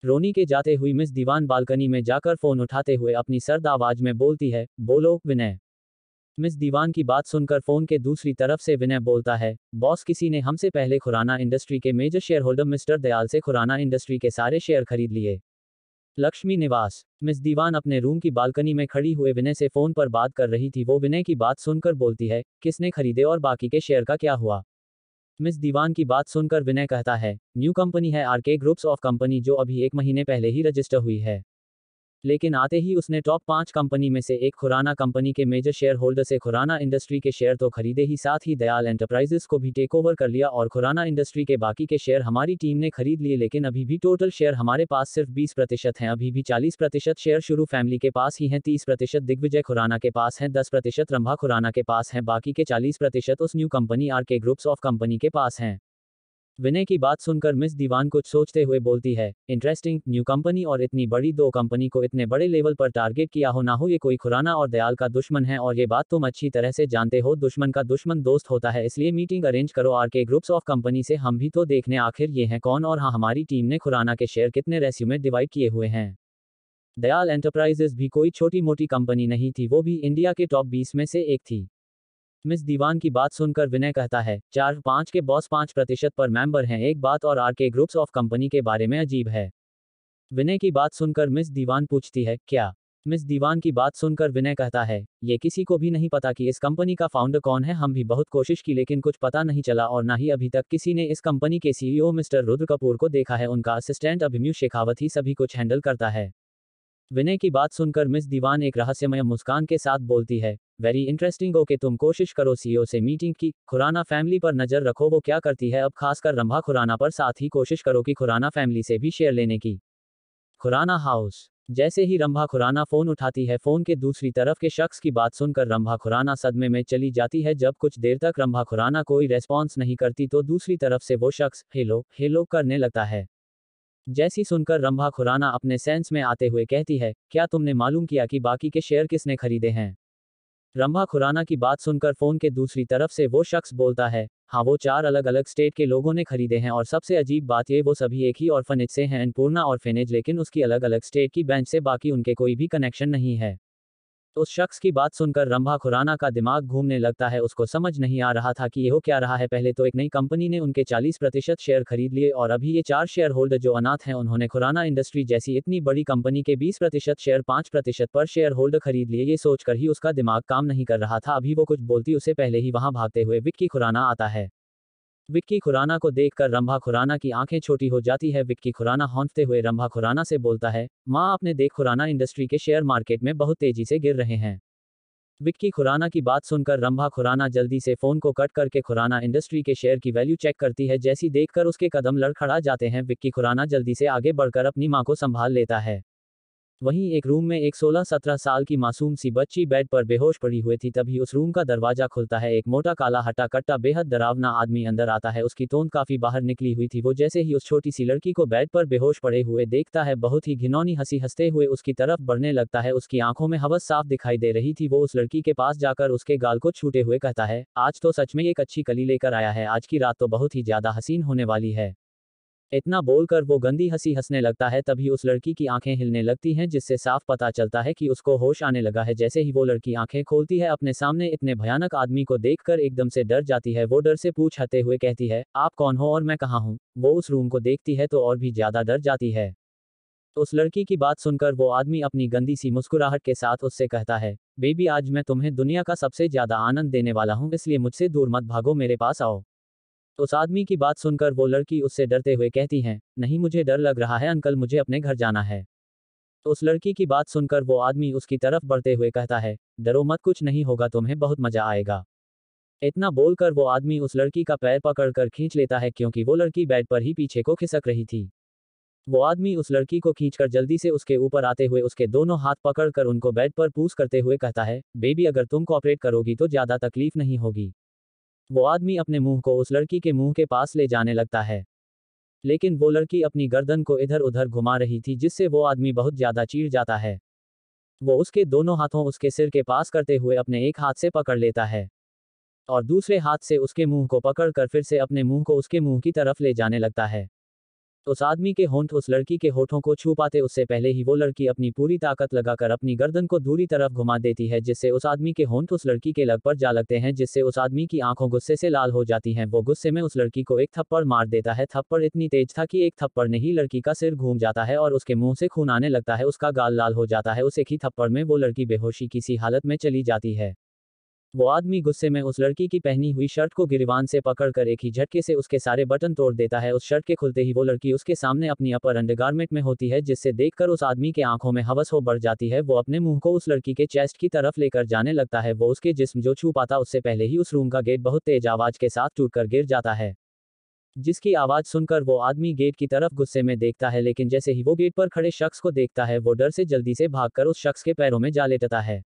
रोनी के जाते हुई मिस दीवान बालकनी में जाकर फोन उठाते हुए अपनी सर्द आवाज में बोलती है, बोलो विनय। मिस दीवान की बात सुनकर फोन के दूसरी तरफ से विनय बोलता है, बॉस किसी ने हमसे पहले खुराना इंडस्ट्री के major shareholder mister Dayal से खुराना इंडस्ट्री के सारे शेयर खरीद लिए। लक्ष्मी निवास। मिस दीवान अपने रूम की बालकनी में खड़ी हुए विनय से फोन पर बात कर रही थी। वो विनय की बात सुनकर बोलती है, किसने खरीदे और बाकी के शेयर का क्या हुआ? मिस दीवान की बात सुनकर विनय कहता है, न्यू कंपनी है आरके ग्रुप्स ऑफ कंपनी, जो अभी 1 महीने पहले ही रजिस्टर हुई है। लेकिन आते ही उसने टॉप 5 कंपनी में से एक खुराना कंपनी के मेजर शेयर होल्डर से खुराना इंडस्ट्री के शेयर तो खरीदे ही, साथ ही दयाल एंटरप्राइजेस को भी टेक ओवर कर लिया और खुराना इंडस्ट्री के बाकी के शेयर हमारी टीम ने खरीद लिए। लेकिन अभी भी टोटल शेयर हमारे पास सिर्फ 20% हैं। अभी भी 40% शेयर शुरू फैमिली के पास ही हैं, 30% दिग्विजय खुराना के पास हैं, 10% रंभा खुराना के पास हैं, बाकी के 40% उस new company RK groups of company के पास हैं। विनय की बात सुनकर मिस दीवान कुछ सोचते हुए बोलती है, इंटरेस्टिंग, न्यू कंपनी और इतनी बड़ी दो कंपनी को इतने बड़े लेवल पर टारगेट किया हो, ना हो ये कोई खुराना और दयाल का दुश्मन है, और ये बात तुम अच्छी तरह से जानते हो, दुश्मन का दुश्मन दोस्त होता है, इसलिए मीटिंग अरेंज करो आरके ग्रुप्स ऑफ कंपनी से, हम भी तो देखने आखिर ये हैं कौन, और हाँ हमारी टीम ने खुराना के शेयर कितने रेशियो में डिवाइड किए हुए हैं। दयाल एंटरप्राइजेस भी कोई छोटी मोटी कंपनी नहीं थी, वो भी इंडिया के टॉप 20 में से एक थी। मिस दीवान की बात सुनकर विनय कहता है, 4-5 के बॉस 5% पर मेंबर हैं, एक बात और आर के ग्रुप्स ऑफ कंपनी के बारे में अजीब है। विनय की बात सुनकर मिस दीवान पूछती है, क्या? मिस दीवान की बात सुनकर विनय कहता है, ये किसी को भी नहीं पता कि इस कंपनी का फाउंडर कौन है, हम भी बहुत कोशिश की लेकिन कुछ पता नहीं चला और ना ही अभी तक किसी ने इस कंपनी के सीईओ मिस्टर रुद्र कपूर को देखा है, उनका असिस्टेंट अभिमन्यु शेखावत ही सभी कुछ हैंडल करता है। विनय की बात सुनकर मिस दीवान एक रहस्यमय मुस्कान के साथ बोलती है, वेरी इंटरेस्टिंग, ओके तुम कोशिश करो सीईओ से मीटिंग की, खुराना फैमिली पर नजर रखो वो क्या करती है, अब खासकर रंभा खुराना पर, साथ ही कोशिश करो कि खुराना फैमिली से भी शेयर लेने की। खुराना हाउस। जैसे ही रंभा खुराना फोन उठाती है, फोन के दूसरी तरफ के शख्स की बात सुनकर रंभा खुराना सदमे में चली जाती है। जब कुछ देर तक रंभा खुराना कोई रेस्पॉन्स नहीं करती तो दूसरी तरफ से वो शख्स हेलो हेलो करने लगता है। जैसी सुनकर रंभा खुराना अपने सेंस में आते हुए कहती है, क्या तुमने मालूम किया कि बाकी के शेयर किसने खरीदे हैं? रंभा खुराना की बात सुनकर फोन के दूसरी तरफ से वो शख्स बोलता है, हाँ वो 4 अलग अलग स्टेट के लोगों ने खरीदे हैं और सबसे अजीब बात ये वो सभी एक ही ऑर्फनेज से हैं, अन्नपूर्णा ऑर्फेनेज, लेकिन उसकी अलग अलग स्टेट की बेंच से बाकी उनके कोई भी कनेक्शन नहीं है। उस शख्स की बात सुनकर रंभा खुराना का दिमाग घूमने लगता है, उसको समझ नहीं आ रहा था कि ये हो क्या रहा है। पहले तो एक नई कंपनी ने उनके 40% शेयर खरीद लिए और अभी ये 4 शेयर होल्डर जो अनाथ हैं उन्होंने खुराना इंडस्ट्री जैसी इतनी बड़ी कंपनी के 20% शेयर 5% पर शेयर होल्डर खरीद लिए। ये सोचकर ही उसका दिमाग काम नहीं कर रहा था। अभी वो कुछ बोलती उससे पहले ही वहां भागते हुए विक्की खुराना आता है। विक्की खुराना को देखकर रंभा खुराना की आंखें छोटी हो जाती है। विक्की खुराना हौंकते हुए रंभा खुराना से बोलता है, माँ आपने देख खुराना इंडस्ट्री के शेयर मार्केट में बहुत तेजी से गिर रहे हैं। विक्की खुराना की बात सुनकर रंभा खुराना जल्दी से फोन को कट करके खुराना इंडस्ट्री के शेयर की वैल्यू चेक करती है। जैसी देखकर उसके कदम लड़खड़ा जाते हैं, विक्की खुराना जल्दी से आगे बढ़कर अपनी माँ को संभाल लेता है। वहीं एक रूम में एक 16-17 साल की मासूम सी बच्ची बेड पर बेहोश पड़ी हुई थी। तभी उस रूम का दरवाजा खुलता है। एक मोटा काला हट्टा कट्टा बेहद डरावना आदमी अंदर आता है। उसकी तोंद काफी बाहर निकली हुई थी। वो जैसे ही उस छोटी सी लड़की को बेड पर बेहोश पड़े हुए देखता है, बहुत ही घिनौनी हंसी हंसते हुए उसकी तरफ बढ़ने लगता है। उसकी आंखों में हवस साफ दिखाई दे रही थी। वो उस लड़की के पास जाकर उसके गाल को छूते हुए कहता है, आज तो सच में एक अच्छी कली लेकर आया है, आज की रात तो बहुत ही ज्यादा हसीन होने वाली है। इतना बोलकर वो गंदी हंसी हंसने लगता है। तभी उस लड़की की आंखें हिलने लगती हैं, जिससे साफ पता चलता है कि उसको होश आने लगा है। जैसे ही वो लड़की आंखें खोलती है, अपने सामने इतने भयानक आदमी को देखकर एकदम से डर जाती है। वो डर से पूछते हुए कहती है, आप कौन हो और मैं कहाँ हूँ? वो उस रूम को देखती है तो और भी ज्यादा डर जाती है। उस लड़की की बात सुनकर वो आदमी अपनी गंदी सी मुस्कुराहट के साथ उससे कहता है, बेबी आज मैं तुम्हें दुनिया का सबसे ज्यादा आनंद देने वाला हूँ, इसलिए मुझसे दूर मत भागो, मेरे पास आओ। उस आदमी की बात सुनकर वो लड़की उससे डरते हुए कहती है, नहीं मुझे डर लग रहा है अंकल, मुझे अपने घर जाना है। उस लड़की की बात सुनकर वो आदमी उसकी तरफ बढ़ते हुए कहता है, डरो मत, कुछ नहीं होगा, तुम्हें बहुत मजा आएगा। इतना बोलकर वो आदमी उस लड़की का पैर पकड़कर खींच लेता है, क्योंकि वो लड़की बेड पर ही पीछे को खिसक रही थी। वो आदमी उस लड़की को खींचकर जल्दी से उसके ऊपर आते हुए उसके दोनों हाथ पकड़कर उनको बेड पर पूस करते हुए कहता है, बेबी अगर तुम कोऑपरेट करोगी तो ज्यादा तकलीफ नहीं होगी। वो आदमी अपने मुंह को उस लड़की के मुंह के पास ले जाने लगता है, लेकिन वो लड़की अपनी गर्दन को इधर उधर घुमा रही थी, जिससे वो आदमी बहुत ज्यादा चीढ़ जाता है। वो उसके दोनों हाथों उसके सिर के पास करते हुए अपने एक हाथ से पकड़ लेता है और दूसरे हाथ से उसके मुंह को पकड़कर फिर से अपने मुंह को उसके मुंह की तरफ ले जाने लगता है। उस आदमी के होंठ उस लड़की के होठों को छू पाते उससे पहले ही वो लड़की अपनी पूरी ताकत लगाकर अपनी गर्दन को दूसरी तरफ घुमा देती है, जिससे उस आदमी के होंठ उस लड़की के लग पर जा लगते हैं, जिससे उस आदमी की आंखों गुस्से से लाल हो जाती हैं। वो गुस्से में उस लड़की को एक थप्पड़ मार देता है। थप्पड़ इतनी तेज था कि एक थप्पड़ ने ही लड़की का सिर घूम जाता है और उसके मुंह से खून आने लगता है, उसका गाल लाल हो जाता है। उस एक ही थप्पड़ में वो लड़की बेहोशी की सी हालत में चली जाती है। वो आदमी गुस्से में उस लड़की की पहनी हुई शर्ट को गिरवान से पकड़कर एक ही झटके से उसके सारे बटन तोड़ देता है। उस शर्ट के खुलते ही वो लड़की उसके सामने अपनी अपर अंडरगारमेंट में होती है, जिससे देखकर उस आदमी के आंखों में हवस हो बढ़ जाती है। वो अपने मुंह को उस लड़की के चेस्ट की तरफ लेकर जाने लगता है। वो उसके जिस्म जो छू पाता उससे पहले ही उस रूम का गेट बहुत तेज आवाज के साथ टूटकर गिर जाता है, जिसकी आवाज सुनकर वो आदमी गेट की तरफ गुस्से में देखता है, लेकिन जैसे ही वो गेट पर खड़े शख्स को देखता है, वो डर से जल्दी से भागकर उस शख्स के पैरों में जा लेटता है।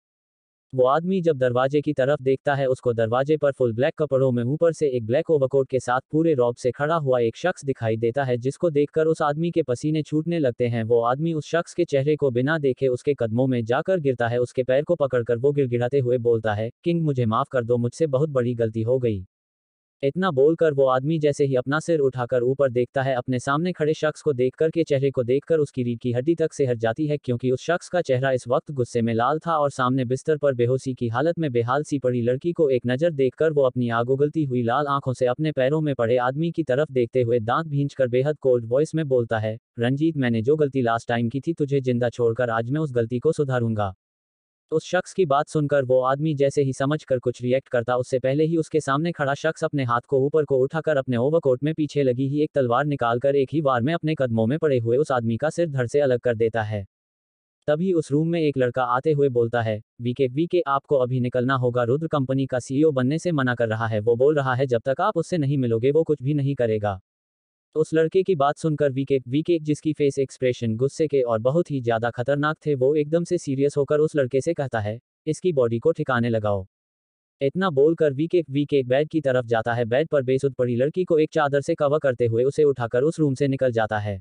वो आदमी जब दरवाजे की तरफ देखता है, उसको दरवाजे पर फुल ब्लैक कपड़ों में ऊपर से एक ब्लैक ओवरकोट के साथ पूरे रौब से खड़ा हुआ एक शख्स दिखाई देता है, जिसको देखकर उस आदमी के पसीने छूटने लगते हैं। वो आदमी उस शख्स के चेहरे को बिना देखे उसके कदमों में जाकर गिरता है। उसके पैर को पकड़कर वो गिड़गिड़ाते हुए बोलता है, किंग मुझे माफ कर दो, मुझसे बहुत बड़ी गलती हो गई। इतना बोलकर वो आदमी जैसे ही अपना सिर उठाकर ऊपर देखता है, अपने सामने खड़े शख्स को देखकर के चेहरे को देखकर उसकी रीढ़ की हड्डी तक से हट जाती है, क्योंकि उस शख्स का चेहरा इस वक्त गुस्से में लाल था और सामने बिस्तर पर बेहोशी की हालत में बेहाल सी पड़ी लड़की को एक नज़र देखकर वो अपनी आग उगलती हुई लाल आंखों से अपने पैरों में पड़े आदमी की तरफ देखते हुए दांत भींचकर बेहद कोल्ड वॉइस में बोलता है, रंजीत, मैंने जो गलती लास्ट टाइम की थी तुझे जिंदा छोड़कर आज मैं उस गलती को सुधारूंगा। उस शख्स की बात सुनकर वो आदमी जैसे ही समझकर कुछ रिएक्ट करता, उससे पहले ही उसके सामने खड़ा शख्स अपने हाथ को ऊपर को उठाकर अपने ओवरकोट में पीछे लगी ही एक तलवार निकालकर एक ही वार में अपने कदमों में पड़े हुए उस आदमी का सिर धड़ से अलग कर देता है। तभी उस रूम में एक लड़का आते हुए बोलता है, वीके आपको अभी निकलना होगा, रुद्र कंपनी का सीईओ बनने से मना कर रहा है, वो बोल रहा है जब तक आप उससे नहीं मिलोगे वो कुछ भी नहीं करेगा। उस लड़के की बात सुनकर वीके जिसकी फेस एक्सप्रेशन गुस्से के और बहुत ही ज्यादा खतरनाक थे, वो एकदम से सीरियस होकर उस लड़के से कहता है, इसकी बॉडी को ठिकाने लगाओ। इतना बोलकर वीके बेड की तरफ जाता है, बेड पर बेसुध पड़ी लड़की को एक चादर से कवर करते हुए उसे उठाकर उस रूम से निकल जाता है।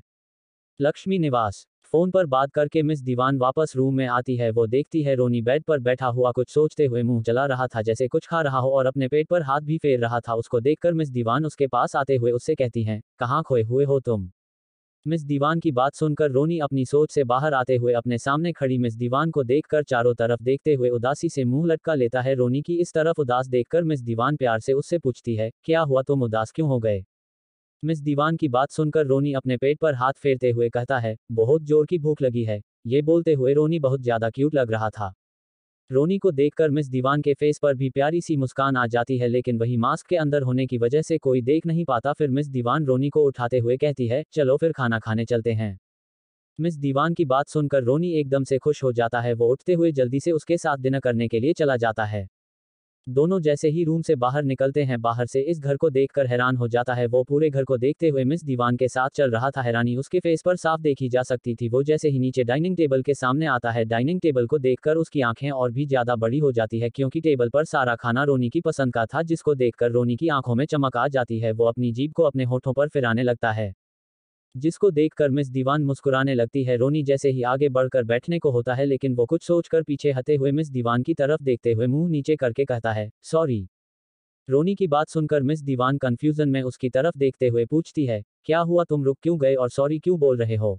लक्ष्मी निवास। फोन पर बात करके मिस दीवान वापस रूम में आती है, वो देखती है रोनी बेड पर बैठा हुआ कुछ सोचते हुए मुंह चला रहा था, जैसे कुछ खा रहा हो और अपने पेट पर हाथ भी फेर रहा था। उसको देखकर मिस दीवान उसके पास आते हुए उससे कहती हैं, कहाँ खोए हुए हो तुम। मिस दीवान की बात सुनकर रोनी अपनी सोच से बाहर आते हुए अपने सामने खड़ी मिस दीवान को देखकर चारों तरफ देखते हुए उदासी से मुंह लटका लेता है। रोनी की इस तरफ उदास देखकर मिस दीवान प्यार से उससे पूछती है, क्या हुआ, तुम उदास क्यों हो गए। मिस दीवान की बात सुनकर रोनी अपने पेट पर हाथ फेरते हुए कहता है, बहुत जोर की भूख लगी है। ये बोलते हुए रोनी बहुत ज्यादा क्यूट लग रहा था। रोनी को देखकर मिस दीवान के फेस पर भी प्यारी सी मुस्कान आ जाती है, लेकिन वही मास्क के अंदर होने की वजह से कोई देख नहीं पाता। फिर मिस दीवान रोनी को उठाते हुए कहती है, चलो फिर खाना खाने चलते हैं। मिस दीवान की बात सुनकर रोनी एकदम से खुश हो जाता है, वो उठते हुए जल्दी से उसके साथ डिनर करने के लिए चला जाता है। दोनों जैसे ही रूम से बाहर निकलते हैं, बाहर से इस घर को देखकर हैरान हो जाता है। वो पूरे घर को देखते हुए मिस दीवान के साथ चल रहा था, हैरानी उसके फेस पर साफ देखी जा सकती थी। वो जैसे ही नीचे डाइनिंग टेबल के सामने आता है, डाइनिंग टेबल को देखकर उसकी आंखें और भी ज्यादा बड़ी हो जाती है, क्योंकि टेबल पर सारा खाना रोनी की पसंद का था, जिसको देखकर रोनी की आंखों में चमक आ जाती है। वो अपनी जीभ को अपने होठों पर फिराने लगता है, जिसको देखकर मिस दीवान मुस्कुराने लगती है। रोनी जैसे ही आगे बढ़कर बैठने को होता है, लेकिन वो कुछ सोचकर पीछे हटे हुए मिस दीवान की तरफ देखते हुए मुंह नीचे करके कहता है, सॉरी। रोनी की बात सुनकर मिस दीवान कंफ्यूजन में उसकी तरफ देखते हुए पूछती है, क्या हुआ, तुम रुक क्यों गए और सॉरी क्यों बोल रहे हो।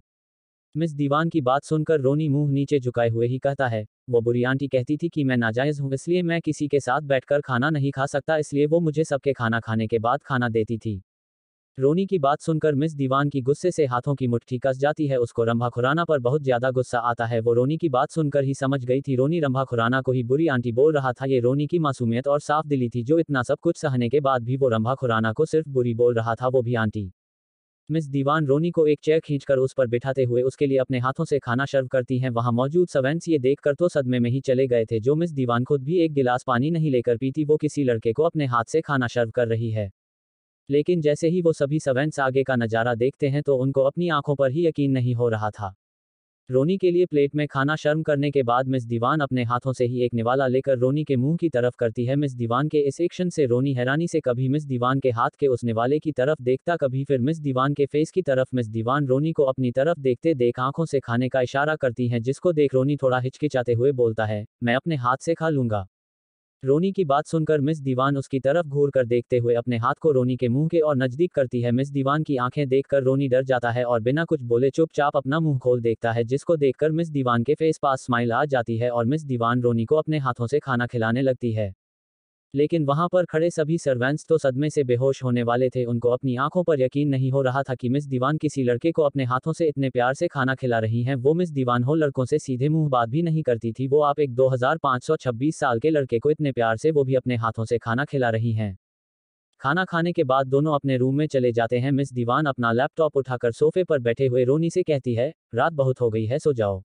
मिस दीवान की बात सुनकर रोनी मुंह नीचे झुकाए हुए ही कहता है, वो बुरी आंटी कहती थी कि मैं नाजायज हूँ, इसलिए मैं किसी के साथ बैठकर खाना नहीं खा सकता, इसलिए वो मुझे सबके खाना खाने के बाद खाना देती थी। रोनी की बात सुनकर मिस दीवान की गुस्से से हाथों की मुट्ठी कस जाती है, उसको रंभा खुराना पर बहुत ज्यादा गुस्सा आता है। वो रोनी की बात सुनकर ही समझ गई थी, रोनी रंभा खुराना को ही बुरी आंटी बोल रहा था। ये रोनी की मासूमियत और साफ दिली थी, जो इतना सब कुछ सहने के बाद भी वो रंभा खुराना को सिर्फ बुरी बोल रहा था, वो भी आंटी। मिस दीवान रोनी को एक चेयर खींचकर उस पर बिठाते हुए उसके लिए अपने हाथों से खाना सर्व करती हैं। वहां मौजूद सर्वेंट्स ये देखकर तो सदमे में ही चले गए थे, जो मिस दीवान खुद भी एक गिलास पानी नहीं लेकर पीती, वो किसी लड़के को अपने हाथ से खाना सर्व कर रही है। लेकिन जैसे ही वो सभी सर्वेंट्स आगे का नजारा देखते हैं तो उनको अपनी आंखों पर ही यकीन नहीं हो रहा था। रोनी के लिए प्लेट में खाना सर्व करने के बाद मिस दीवान अपने हाथों से ही एक निवाला लेकर रोनी के मुंह की तरफ करती है। मिस दीवान के इस एक्शन से रोनी हैरानी से कभी मिस दीवान के हाथ के उस निवाले की तरफ देखता, कभी फिर मिस दीवान के फेस की तरफ। मिस दीवान रोनी को अपनी तरफ देखते देख आंखों से खाने का इशारा करती हैं, जिसको देख रोनी थोड़ा हिचकिचाते हुए बोलता है, मैं अपने हाथ से खा लूंगा। रोनी की बात सुनकर मिस दीवान उसकी तरफ घूर कर देखते हुए अपने हाथ को रोनी के मुंह के और नजदीक करती है। मिस दीवान की आंखें देखकर रोनी डर जाता है और बिना कुछ बोले चुपचाप अपना मुंह खोल देखता है, जिसको देखकर मिस दीवान के फेस पास स्माइल आ जाती है और मिस दीवान रोनी को अपने हाथों से खाना खिलाने लगती है। लेकिन वहां पर खड़े सभी सर्वेंट्स तो सदमे से बेहोश होने वाले थे, उनको अपनी आंखों पर यकीन नहीं हो रहा था कि मिस दीवान किसी लड़के को अपने हाथों से इतने प्यार से खाना खिला रही हैं। वो मिस दीवान हो लड़कों से सीधे मुंह बात भी नहीं करती थी, वो आप एक 2526 साल के लड़के को इतने प्यार से वो भी अपने हाथों से खाना खिला रही हैं। खाना खाने के बाद दोनों अपने रूम में चले जाते हैं। मिस दीवान अपना लैपटॉप उठाकर सोफे पर बैठे हुए रोनी से कहती है, रात बहुत हो गई है, सो जाओ।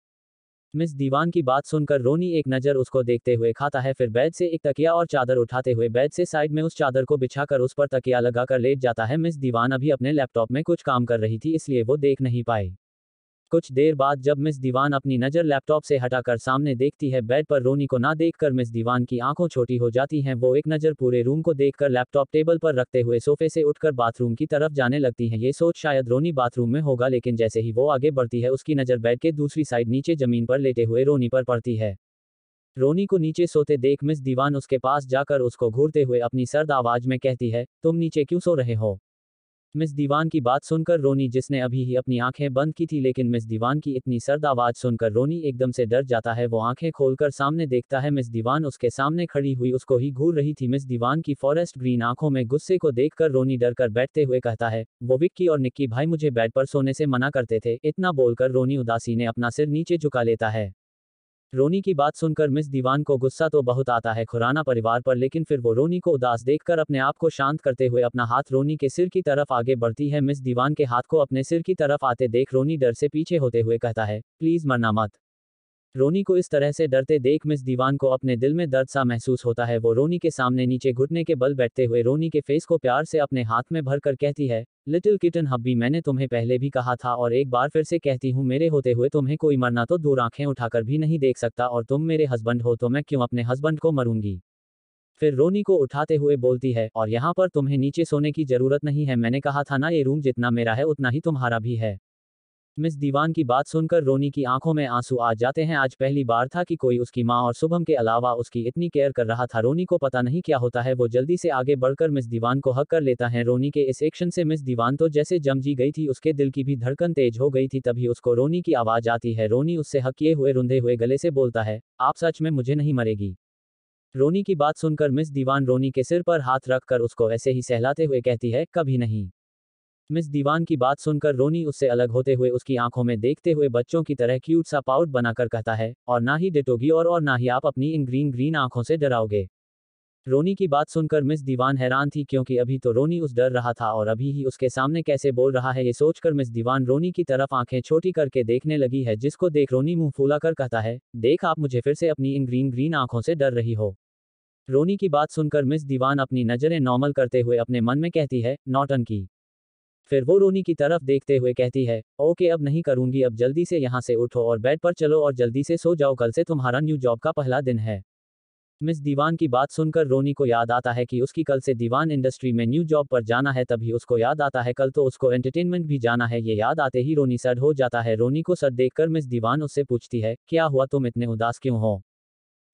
मिस दीवान की बात सुनकर रोनी एक नज़र उसको देखते हुए खाता है, फिर बेड से एक तकिया और चादर उठाते हुए बेड से साइड में उस चादर को बिछाकर उस पर तकिया लगाकर लेट जाता है। मिस दीवान अभी अपने लैपटॉप में कुछ काम कर रही थी, इसलिए वो देख नहीं पाई। कुछ देर बाद जब मिस दीवान अपनी नज़र लैपटॉप से हटाकर सामने देखती है, बेड पर रोनी को ना देखकर मिस दीवान की आंखों छोटी हो जाती हैं। वो एक नज़र पूरे रूम को देखकर लैपटॉप टेबल पर रखते हुए सोफे से उठकर बाथरूम की तरफ जाने लगती हैं। ये सोच शायद रोनी बाथरूम में होगा, लेकिन जैसे ही वो आगे बढ़ती है उसकी नज़र बेड के दूसरी साइड नीचे जमीन पर लेटे हुए रोनी पर पड़ती है। रोनी को नीचे सोते देख मिस दीवान उसके पास जाकर उसको घूरते हुए अपनी सर्द आवाज में कहती है, तुम नीचे क्यों सो रहे हो? मिस दीवान की बात सुनकर रोनी, जिसने अभी ही अपनी आंखें बंद की थी, लेकिन मिस दीवान की इतनी सर्द आवाज सुनकर रोनी एकदम से डर जाता है। वो आंखें खोलकर सामने देखता है, मिस दीवान उसके सामने खड़ी हुई उसको ही घूर रही थी। मिस दीवान की फॉरेस्ट ग्रीन आंखों में गुस्से को देखकर रोनी डर कर बैठते हुए कहता है, वो विक्की और निक्की भाई मुझे बेड पर सोने से मना करते थे। इतना बोलकर रोनी उदासी ने अपना सिर नीचे झुका लेता है। रोनी की बात सुनकर मिस दीवान को गुस्सा तो बहुत आता है खुराना परिवार पर, लेकिन फिर वो रोनी को उदास देखकर अपने आप को शांत करते हुए अपना हाथ रोनी के सिर की तरफ आगे बढ़ती है। मिस दीवान के हाथ को अपने सिर की तरफ आते देख रोनी डर से पीछे होते हुए कहता है, प्लीज मरना मत। रोनी को इस तरह से डरते देख मिस दीवान को अपने दिल में दर्द सा महसूस होता है। वो रोनी के सामने नीचे घुटने के बल बैठते हुए रोनी के फेस को प्यार से अपने हाथ में भरकर कहती है, लिटिल किटन हब्बी, मैंने तुम्हें पहले भी कहा था और एक बार फिर से कहती हूँ, मेरे होते हुए तुम्हें कोई मरना तो दूर आंखें उठाकर भी नहीं देख सकता, और तुम मेरे हस्बैंड हो तो मैं क्यों अपने हस्बैंड को मरूंगी। फिर रोनी को उठाते हुए बोलती है, और यहाँ पर तुम्हें नीचे सोने की जरूरत नहीं है, मैंने कहा था ना, ये रूम जितना मेरा है उतना ही तुम्हारा भी है। मिस दीवान की बात सुनकर रोनी की आंखों में आंसू आ जाते हैं। आज पहली बार था कि कोई उसकी माँ और शुभम के अलावा उसकी इतनी केयर कर रहा था। रोनी को पता नहीं क्या होता है, वो जल्दी से आगे बढ़कर मिस दीवान को हक कर लेता है। रोनी के इस एक्शन से मिस दीवान तो जैसे जम जी गई थी, उसके दिल की भी धड़कन तेज हो गई थी। तभी उसको रोनी की आवाज आती है। रोनी उससे हक किए हुए रुंधे हुए गले से बोलता है, आप सच में मुझे नहीं मरेगी? रोनी की बात सुनकर मिस दीवान रोनी के सिर पर हाथ रखकर उसको ऐसे ही सहलाते हुए कहती है, कभी नहीं। मिस दीवान की बात सुनकर रोनी उससे अलग होते हुए उसकी आंखों में देखते हुए बच्चों की तरह क्यूट सा पाउट बनाकर कहता है, और ना ही डिटोगी और ना ही आप अपनी इन ग्रीन ग्रीन आंखों से डराओगे। रोनी की बात सुनकर मिस दीवान हैरान थी, क्योंकि अभी तो रोनी उस डर रहा था और अभी ही उसके सामने कैसे बोल रहा है। ये सोचकर मिस दीवान रोनी की तरफ आंखें छोटी करके देखने लगी है, जिसको देख रोनी मुंह फूला कर कहता है, देख आप मुझे फिर से अपनी इन ग्रीन ग्रीन आंखों से डर रही हो। रोनी की बात सुनकर मिस दीवान अपनी नजरें नॉर्मल करते हुए अपने मन में कहती है, नौटंकी। फिर वो रोनी की तरफ देखते हुए कहती है, ओके अब नहीं करूंगी, अब जल्दी से यहाँ से उठो और बेड पर चलो और जल्दी से सो जाओ, कल से तुम्हारा न्यू जॉब का पहला दिन है। मिस दीवान की बात सुनकर रोनी को याद आता है कि उसकी कल से दीवान इंडस्ट्री में न्यू जॉब पर जाना है। तभी उसको याद आता है कल तो उसको एंटरटेनमेंट भी जाना है। ये याद आते ही रोनी सड हो जाता है। रोनी को सड देखकर मिस दीवान उससे पूछती है, क्या हुआ, तुम इतने उदास क्यों हो?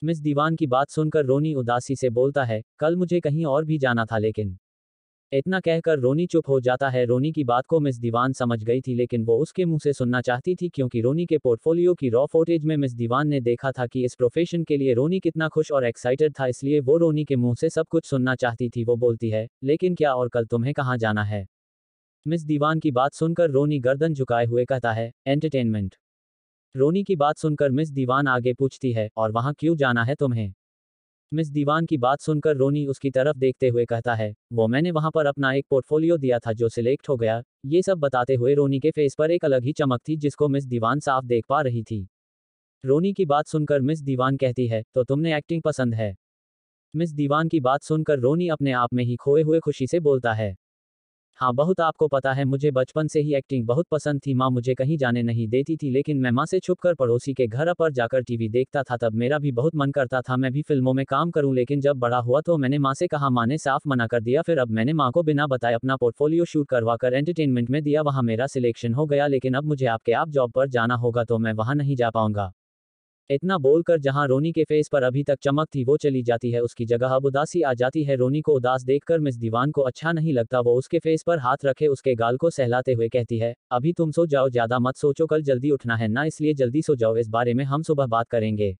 मिस दीवान की बात सुनकर रोनी उदासी से बोलता है, कल मुझे कहीं और भी जाना था, लेकिन। इतना कहकर रोनी चुप हो जाता है। रोनी की बात को मिस दीवान समझ गई थी, लेकिन वो उसके मुंह से सुनना चाहती थी, क्योंकि रोनी के पोर्टफोलियो की रॉ फुटेज में मिस दीवान ने देखा था कि इस प्रोफेशन के लिए रोनी कितना खुश और एक्साइटेड था, इसलिए वो रोनी के मुंह से सब कुछ सुनना चाहती थी। वो बोलती है, लेकिन क्या, और कल तुम्हें कहाँ जाना है? मिस दीवान की बात सुनकर रोनी गर्दन झुकाए हुए कहता है, एंटरटेनमेंट। रोनी की बात सुनकर मिस दीवान आगे पूछती है, और वहां क्यों जाना है तुम्हें? मिस दीवान की बात सुनकर रोनी उसकी तरफ देखते हुए कहता है, वो मैंने वहां पर अपना एक पोर्टफोलियो दिया था जो सिलेक्ट हो गया। ये सब बताते हुए रोनी के फेस पर एक अलग ही चमक थी, जिसको मिस दीवान साफ देख पा रही थी। रोनी की बात सुनकर मिस दीवान कहती है, तो तुमने एक्टिंग पसंद है? मिस दीवान की बात सुनकर रोनी अपने आप में ही खोए हुए खुशी से बोलता है, हाँ बहुत, आपको पता है मुझे बचपन से ही एक्टिंग बहुत पसंद थी। माँ मुझे कहीं जाने नहीं देती थी, लेकिन मैं माँ से छुपकर पड़ोसी के घर पर जाकर टीवी देखता था। तब मेरा भी बहुत मन करता था मैं भी फिल्मों में काम करूं, लेकिन जब बड़ा हुआ तो मैंने माँ से कहा, माँ ने साफ मना कर दिया। फिर अब मैंने माँ को बिना बताए अपना पोर्टफोलियो शूट करवाकर एंटरटेनमेंट में दिया, वहाँ मेरा सिलेक्शन हो गया, लेकिन अब मुझे आपके आप जॉब पर जाना होगा तो मैं वहाँ नहीं जा पाऊंगा। इतना बोलकर जहां रोनी के फेस पर अभी तक चमक थी वो चली जाती है, उसकी जगह अब उदासी आ जाती है। रोनी को उदास देखकर मिस दीवान को अच्छा नहीं लगता। वो उसके फेस पर हाथ रखे उसके गाल को सहलाते हुए कहती है, अभी तुम सो जाओ, ज्यादा मत सोचो, कल जल्दी उठना है ना, इसलिए जल्दी सो जाओ, इस बारे में हम सुबह बात करेंगे।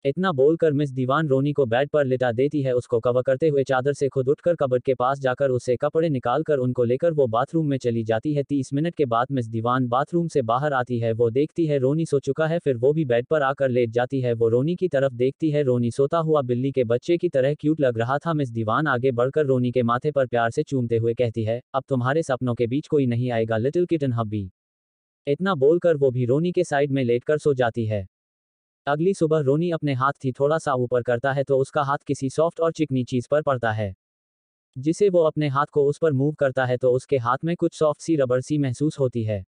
इतना बोलकर मिस दीवान रोनी को बेड पर लिटा देती है। उसको कवर करते हुए चादर से खुद उठकर कबर्ड के पास जाकर उससे कपड़े निकालकर उनको लेकर वो बाथरूम में चली जाती है। 30 मिनट के बाद मिस दीवान बाथरूम से बाहर आती है। वो देखती है रोनी सो चुका है, फिर वो भी बेड पर आकर लेट जाती है। वो रोनी की तरफ देखती है, रोनी सोता हुआ बिल्ली के बच्चे की तरह क्यूट लग रहा था। मिस दीवान आगे बढ़कर रोनी के माथे पर प्यार से चूमते हुए कहती है, अब तुम्हारे सपनों के बीच कोई नहीं आएगा लिटिल किटन हब्बी। इतना बोलकर वो भी रोनी के साइड में लेटकर सो जाती है। अगली सुबह रोनी अपने हाथ थी थोड़ा सा ऊपर करता है तो उसका हाथ किसी सॉफ्ट और चिकनी चीज पर पड़ता है, जिसे वो अपने हाथ को उस पर मूव करता है तो उसके हाथ में कुछ सॉफ्ट सी रबड़ सी महसूस होती है।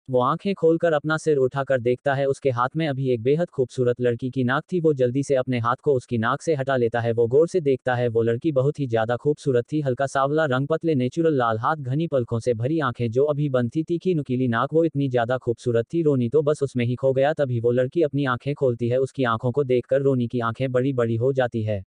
वो आंखें खोलकर अपना सिर उठाकर देखता है, उसके हाथ में अभी एक बेहद खूबसूरत लड़की की नाक थी। वो जल्दी से अपने हाथ को उसकी नाक से हटा लेता है। वो गौर से देखता है, वो लड़की बहुत ही ज्यादा खूबसूरत थी। हल्का सांवला रंग, पतले नेचुरल लाल हाथ, घनी पलकों से भरी आंखें जो अभी बंद थी, तीखी नुकीली नाक, वो इतनी ज्यादा खूबसूरत थी, रोनी तो बस उसमें ही खो गया। तभी वो लड़की अपनी आंखें खोलती है। उसकी आंखों को देखकर रोनी की आंखें बड़ी बड़ी हो जाती है।